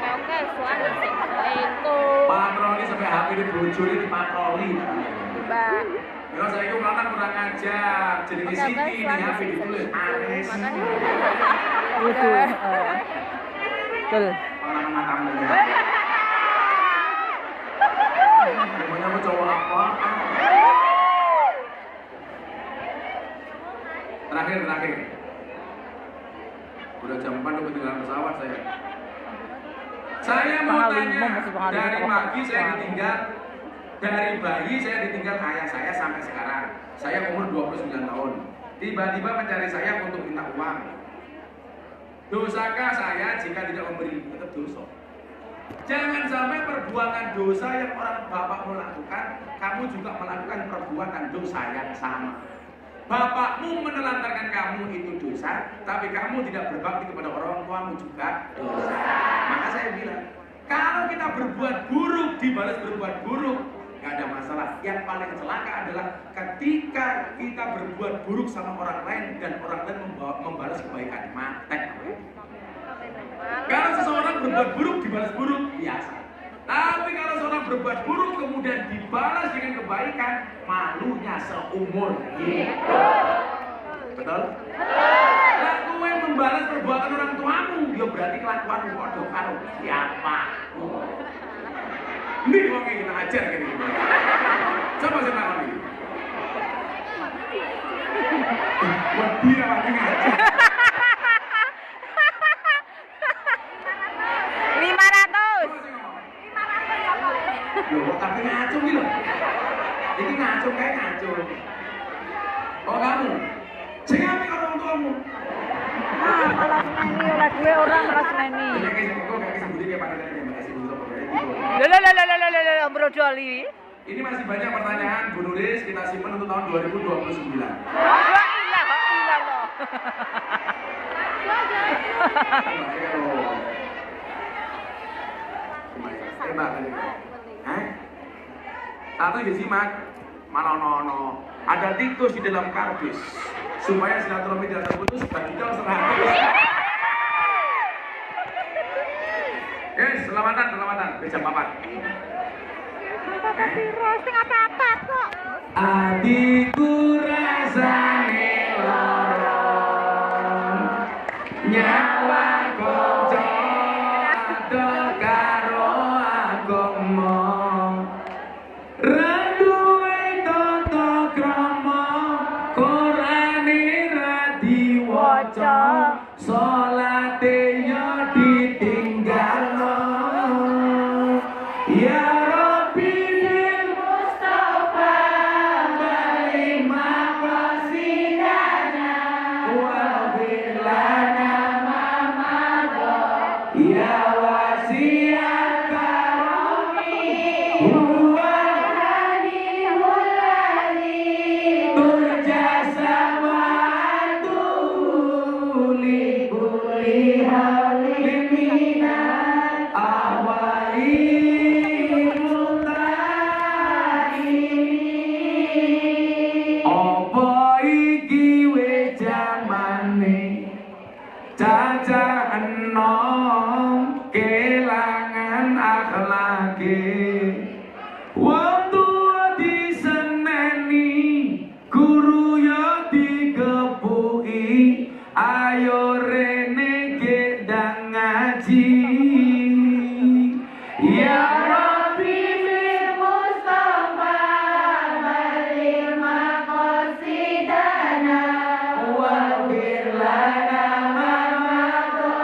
Oke, suami sing itu. Patroli sampai HP ini bocor di patroli. Mbak. Kalau saya itu lanang kurang ajar, jadi di sini di HP ditulis Aris. Itu. Betul. Orang matamu. Namanya mau cowok apa? Terakhir. Udah jam 4 udah ketinggalan pesawat saya. Saya mau tanya, dari pagi saya ditinggal, dari bayi saya ditinggal ayah saya sampai sekarang. Saya umur 29 tahun. Tiba-tiba mencari saya untuk minta uang. Dosakah saya jika tidak memberi? Tetap dosa. Jangan sampai perbuatan dosa yang orang bapakmu lakukan, kamu juga melakukan perbuatan dosa yang sama. Bapakmu menelantarkan kamu itu dosa, tapi kamu tidak berbakti kepada orang tuamu juga dosa. Maka saya bilang, kalau kita berbuat buruk dibalas berbuat buruk, nggak ada masalah. Yang paling celaka adalah ketika kita berbuat buruk sama orang lain dan orang lain membalas kebaikan. Mati. Kalau seseorang berbuat buruk dibalas buruk, biasa. Tapi kalau seorang berbuat buruk kemudian dibalas dengan kebaikan, malunya seumur hidup. Betul? Lakuin membalas perbuatan orang tuamu, ya berarti kelakuanmu bodoh karo siapa? Ini kok kita ajar gini. Coba saya takon iki. Wedi ra wani ngajar. 500. Loh, tapi ngacung gitu. Ini ngacung kayak ngacung. Oh kamu, sing apik orang tuamu. Malah seneni oleh gue orang malah seneni. Kok gak disebut kayak panggilan ya, Mbak Esi Lho, brodoli. Ini masih banyak pertanyaan, Bu Nuris, kita simpan untuk tahun 2029. Satu ya simak, manono. Ada tikus di dalam kardus supaya silaturahmi tidak terputus. Bagikan 100. Yes, selamatan, jam 4. Apa kok. Adikku rasane lara, nyawa konco ado karo agama, randuwe tata krama, Qurane ra diwaca, salate yo ditinggalno. Ya Rabbi bil Mustafa balik maqasidana wa bilana mamado ya wasiat karami huwa hadihul ladhi turja samatu li kulli halin minat awali. Apa iki wis jamane caca enom kelangan akhlake, wong tua diseneni, guru yo dikepuki, ayo rene gedang ngaji. Ya Rabbi bil Mustafa balik maqasidana wa birlana mamado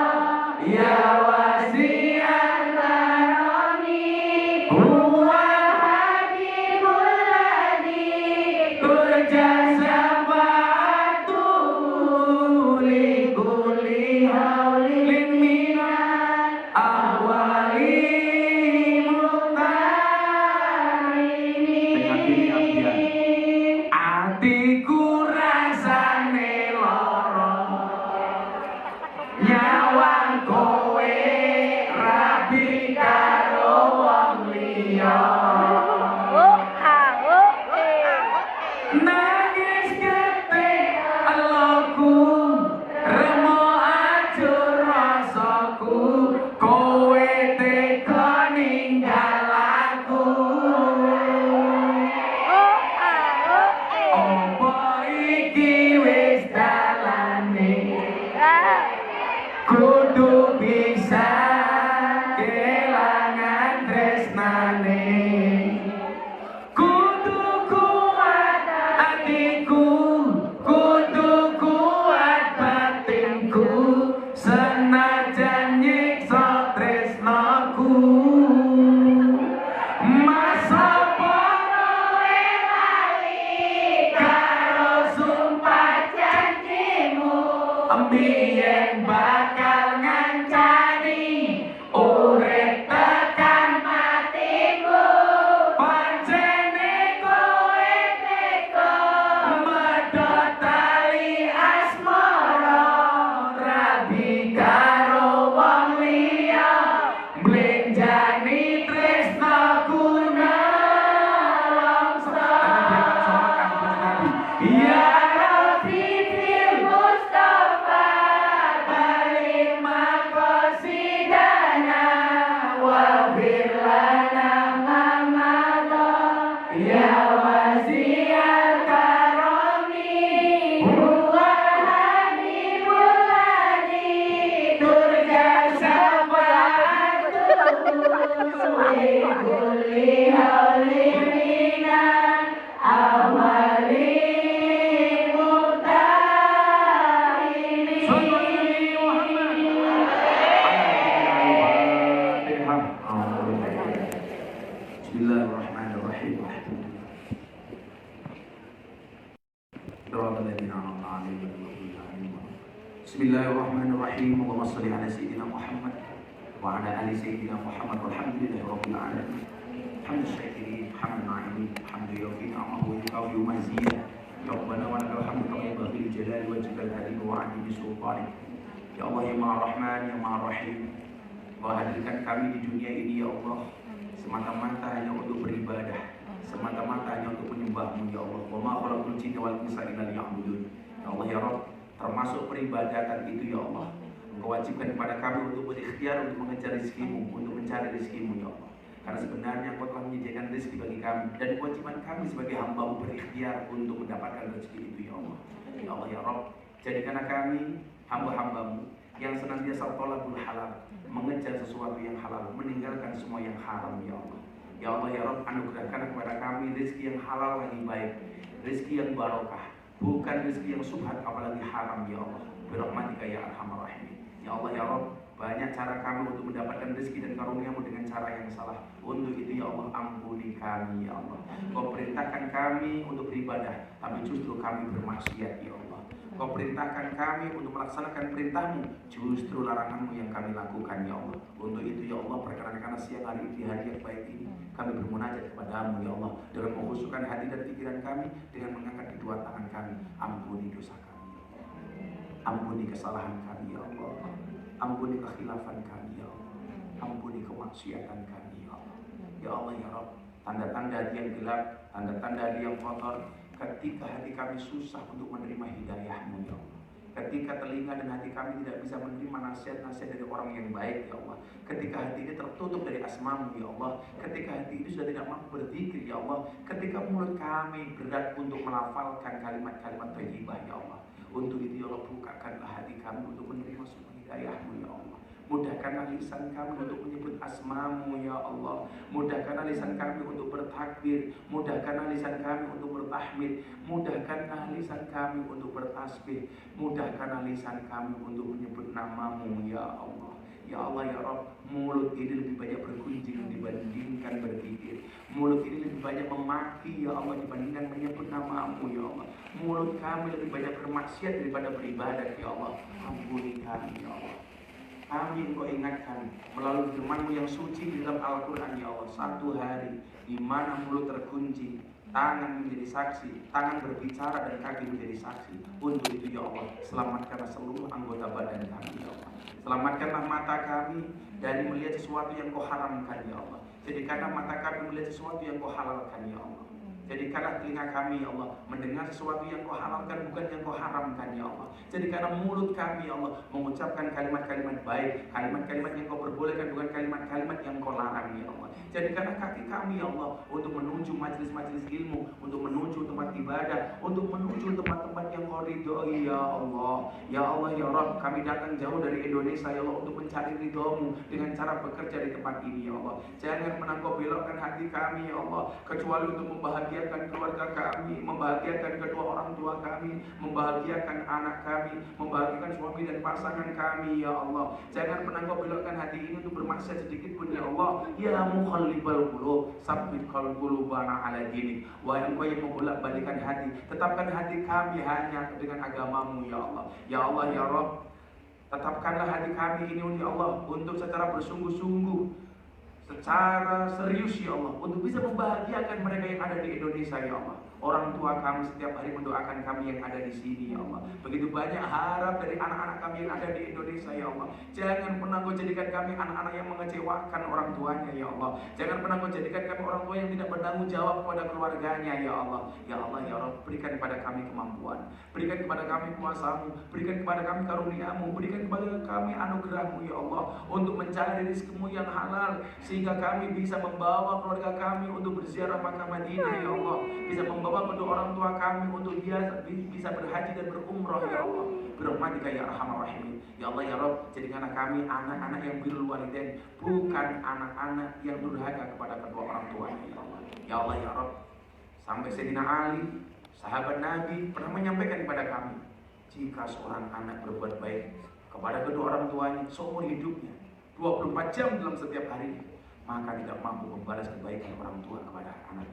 ya wasiat karami huwa hadimul ladhi turja syafa'atu li kulli wong biyen bakal ngancani urip tekan matiku pancene kowe teko medhot tali asmara rabi karo wong liya mblenjani tresno guna longso ya Rabbi fil Mustafa balik makosidana wa firlana mamado ya wasi'al karami huwa habibul hadi turja syafa'atuhu li kulli hawlin minan awali Bismillahirrahmanirrahim. Bismillahirrahmanirrahim. Allahumma shalli ala sayyidina Muhammad wa ala ali sayyidina Muhammad walhamdulillahi rabbil alamin. Hamdu syakirin, hamdu na'imin, hamdu yawfi ni'amahu wa yukafi maziyah. Ya Rabbana wa lakal hamdu kama yanbaghi li jalali wajhikal karim wa 'azimi sultanik. Ya Allah ya Maha Rahman ya Maha Rahim. Kau hadirkan kami di dunia ini ya Allah semata-mata hanya untuk beribadah, semata-mata hanya untuk menyembah-Mu ya Allah. Wa ma khalaqul jinna wal insa illa liya'budun. Ya Allah ya Rabb, termasuk peribadatan itu ya Allah. Engkau wajibkan kepada kami untuk berikhtiar untuk mengejar rezeki-Mu, untuk mencari rezeki-Mu ya Allah. Karena sebenarnya Engkau telah menyediakan rezeki bagi kami dan kewajiban kami sebagai hamba-Mu berikhtiar untuk mendapatkan rezeki itu ya Allah. Ya Allah ya Rabb, jadikanlah kami hamba-hamba-Mu yang senantiasa thalabul halal, mengejar sesuatu yang halal, meninggalkan semua yang haram ya Allah. Ya Allah ya Rabb, anugerahkan kepada kami rezeki yang halal lagi baik, rezeki yang barokah, bukan rezeki yang subhat apalagi haram ya Allah. Birahmatika ya arhamar rahimin. Ya Allah ya Rabb, banyak cara kami untuk mendapatkan rezeki dan karunia-Mu dengan cara yang salah. Untuk itu ya Allah, ampuni kami ya Allah. Kau perintahkan kami untuk beribadah, tapi justru kami bermaksiat ya Allah. Kau perintahkan kami untuk melaksanakan perintah-Mu, justru larangan-Mu yang kami lakukan ya Allah. Untuk itu ya Allah, perkenankan siang hari di hari yang baik ini kami bermunajat kepada-Mu ya Allah, dengan mengkhusyukkan hati dan pikiran kami, dengan mengangkat kedua tangan kami. Ampuni dosa kami ya Allah, ampuni kesalahan kami ya Allah, ampuni kekhilafan kami ya Allah, ampuni kemaksiatan kami ya Allah. Ya Allah ya Rabb, tanda-tanda hati yang gelap, tanda-tanda hati yang kotor, ketika hati kami susah untuk menerima hidayah-Mu ya Allah, ketika telinga dan hati kami tidak bisa menerima nasihat-nasihat dari orang yang baik ya Allah, ketika hati ini tertutup dari asma-Mu ya Allah, ketika hati ini sudah tidak mampu berzikir ya Allah, ketika mulut kami berat untuk melafalkan kalimat-kalimat thayyibah ya Allah. Untuk itu ya Allah, bukakanlah hati kami untuk menerima semua hidayah-Mu ya Allah. Mudahkanlah lisan kami untuk menyebut asma-Mu ya Allah. Mudahkanlah lisan kami untuk bertakbir. Mudahkanlah lisan kami untuk bertahmid. Mudahkanlah lisan kami untuk bertasbih. Mudahkanlah lisan kami untuk menyebut nama-Mu ya Allah. Ya Allah ya Rabb, mulut ini lebih banyak bergunjing dibandingkan berzikir. Mulut ini lebih banyak memaki ya Allah dibandingkan menyebut nama-Mu ya Allah. Mulut kami lebih banyak bermaksiat daripada beribadat ya Allah. Ampuni kami ya Allah. Kami Engkau ingatkan melalui firman-Mu yang suci di dalam Al-Quran ya Allah. Satu hari di mana mulut terkunci, tangan menjadi saksi, tangan berbicara dan kaki menjadi saksi. Untuk itu ya Allah, selamatkanlah seluruh anggota badan kami ya Allah. Selamatkanlah mata kami dari melihat sesuatu yang Kau haramkan ya Allah. Jadikanlah mata kami melihat sesuatu yang Kau halalkan ya Allah. Jadikanlah telinga kami ya Allah mendengar sesuatu yang Kau halalkan, bukan yang Kau haramkan ya Allah. Jadikanlah mulut kami ya Allah mengucapkan kalimat-kalimat baik, kalimat-kalimat yang Kau perbolehkan, bukan kalimat-kalimat yang Kau larang ya Allah. Jadikanlah kaki kami ya Allah untuk menuju majelis-majelis ilmu, untuk menuju tempat ibadah, untuk menuju tempat-tempat yang Kau ridhoi ya Allah. Ya Allah ya Rabb, kami datang jauh dari Indonesia ya Allah untuk mencari ridho-Mu dengan cara bekerja di tempat ini ya Allah. Jangan pernah Kau belokkan hati kami ya Allah, kecuali untuk membahagiakan membahagiakan keluarga kami, membahagiakan kedua orang tua kami, membahagiakan anak kami, membahagiakan suami dan pasangan kami, ya Allah. Jangan pernah Kau belokkan hati ini untuk bermaksiat sedikit pun, ya Allah. Ya muqallibal qulub, tsabbit qulubana ala dinik. Wahai Engkau yang membolak-balikan hati, tetapkan hati kami hanya dengan agamamu, ya Allah. Ya Allah, ya Rabb, tetapkanlah hati kami ini, ya Allah, untuk secara bersungguh-sungguh, secara serius, ya Allah, untuk bisa membahagiakan mereka yang ada di Indonesia, ya Allah. Orang tua kami setiap hari mendoakan kami yang ada di sini, ya Allah. Begitu banyak harap dari anak-anak kami yang ada di Indonesia, ya Allah. Jangan pernah Kau jadikan kami anak-anak yang mengecewakan orang tuanya, ya Allah. Jangan pernah Kau jadikan kami orang tua yang tidak bertanggung jawab kepada keluarganya, ya Allah. Ya Allah, ya Rabb, berikan kepada kami kemampuan, berikan kepada kami kuasa-Mu, berikan kepada kami karunia-Mu, berikan kepada kami anugerah-Mu, ya Allah, untuk mencari rezeki-Mu yang halal, sehingga kami bisa membawa keluarga kami untuk berziarah makam Madinah, ya Allah. Bisa membawa kedua orang tua kami untuk bisa berhaji dan berumrah, ya Allah. Birahmatika ya arhamar rahimin. Ya Allah, ya Rabb, jadikanlah kami anak-anak yang birrul walidain, bukan anak-anak yang durhaka kepada kedua orang tuanya, ya Allah. Ya Allah, ya Rabb, sampai Sayyidina Ali, sahabat Nabi, pernah menyampaikan kepada kami, jika seorang anak berbuat baik kepada kedua orang tuanya seumur hidupnya, 24 jam dalam setiap hari, maka tidak mampu membalas kebaikan orang tua kepada anak,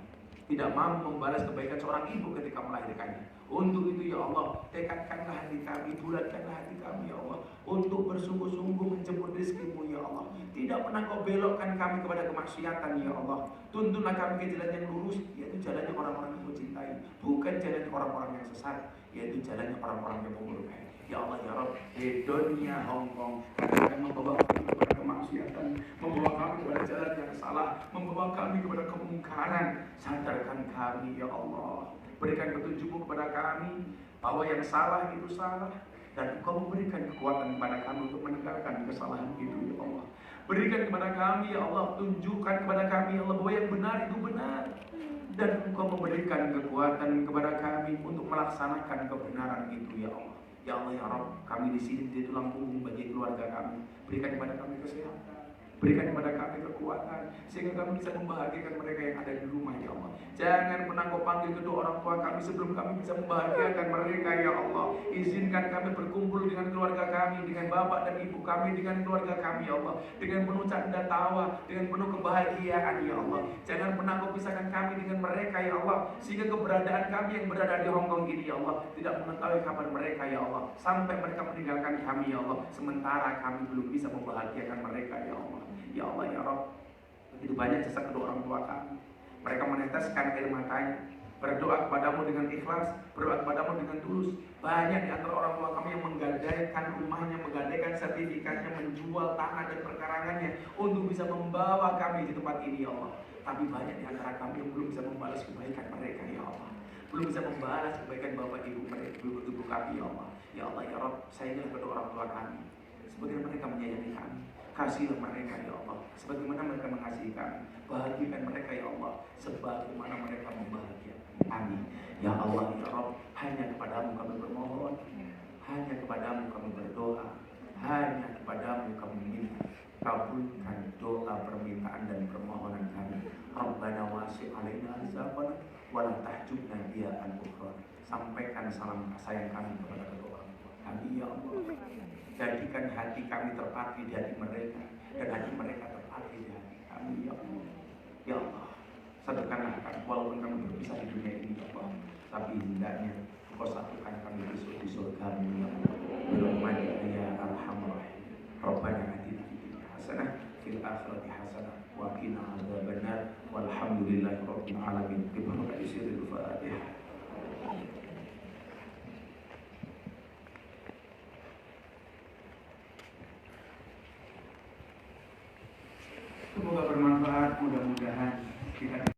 tidak mampu membalas kebaikan seorang ibu ketika melahirkannya. Untuk itu, ya Allah, tekadkanlah hati kami, bulatkanlah hati kami, ya Allah, untuk bersungguh-sungguh menjemput rezeki-Mu, ya Allah. Tidak pernah Kau belokkan kami kepada kemaksiatan, ya Allah. Tuntunlah kami ke jalan yang lurus, yaitu jalannya orang-orang yang Kau cintai, bukan jalannya orang-orang yang sesat, yaitu jalannya orang-orang yang memurkai. Ya Allah, ya Rabb, hedonya Hong Kong kadang membawa kami kepada kemaksiatan, membawa kami kepada jalan yang salah, membawa kami kepada kemungkaran. Sadarkan kami, ya Allah. Berikan petunjuk-Mu kepada kami bahwa yang salah itu salah, dan Engkau memberikan kekuatan kepada kami untuk menegakkan kesalahan itu, ya Allah. Berikan kepada kami, ya Allah, tunjukkan kepada kami, ya Allah, bahwa yang benar itu benar, dan Engkau memberikan kekuatan kepada kami untuk melaksanakan kebenaran itu, ya Allah. Ya Allah, ya Rabb, kami di sini menjadi tulang punggung bagi keluarga kami. Berikan kepada kami kesehatan, berikan kepada kami kekuatan, sehingga kami bisa membahagiakan mereka yang ada di rumah, ya Allah. Jangan pernah Kau panggil kedua orang tua kami sebelum kami bisa membahagiakan mereka, ya Allah. Izinkan kami berkumpul dengan keluarga kami, dengan bapak dan ibu kami, dengan keluarga kami, ya Allah, dengan penuh canda tawa, dengan penuh kebahagiaan, ya Allah. Jangan pernah Kau pisahkan kami dengan mereka, ya Allah, sehingga keberadaan kami yang berada di Hong Kong ini, ya Allah, tidak mengetahui kabar mereka, ya Allah, sampai mereka meninggalkan kami, ya Allah, sementara kami belum bisa membahagiakan mereka, ya Allah. Ya Allah, ya Rabb, begitu banyak jasa kedua orang tua kami. Mereka meneteskan air matanya, berdoa kepadamu dengan ikhlas, berdoa kepadamu dengan tulus. Banyak di antara orang tua kami yang menggadaikan rumahnya, menggadaikan sertifikatnya, menjual tanah dan perkarangannya untuk bisa membawa kami di tempat ini, ya Allah. Tapi banyak di antara kami yang belum bisa membalas kebaikan mereka, ya Allah. Belum bisa membalas kebaikan bapak ibu mereka, ibu kami, ya Allah. Ya Allah, ya Rabb, sayangilah kedua orang tua kami sebagaimana mereka menyayangi kami. Kasihlah mereka, ya Allah, sebagaimana mereka mengasihi kami. Bahagiakan mereka, ya Allah, sebagaimana mereka membahagiakan kami. Ya Allah, ya Rabb, hanya kepadamu kami bermohon, hanya kepadamu kami berdoa, hanya kepadamu kami minta. Kabulkan doa, permintaan dan permohonan kami. Rabbana wasi' alaina rizqana wa la tahjubna biha an ukhra. Sampaikan salam sayang kami kepada kedua orang tua kami, ya Allah. Jadikan hati kami terpatri di hati mereka, dan hati mereka terpatri di hati kami, ya Allah. Ya Allah, satukanlah kami, walaupun kami berpisah di dunia ini, ya Allah, tapi hendaknya Engkau satukan kami besok di surga-Mu, ya Allah. Birahmatika ya arhamar rahimin. Rabbana atina fid dunya hasanah, fil akhirati hasanah, wa qina adzabannar. Walhamdulillahi rabbil alamin. Terima kasih. Al-Fatihah. Semoga bermanfaat, mudah-mudahan kita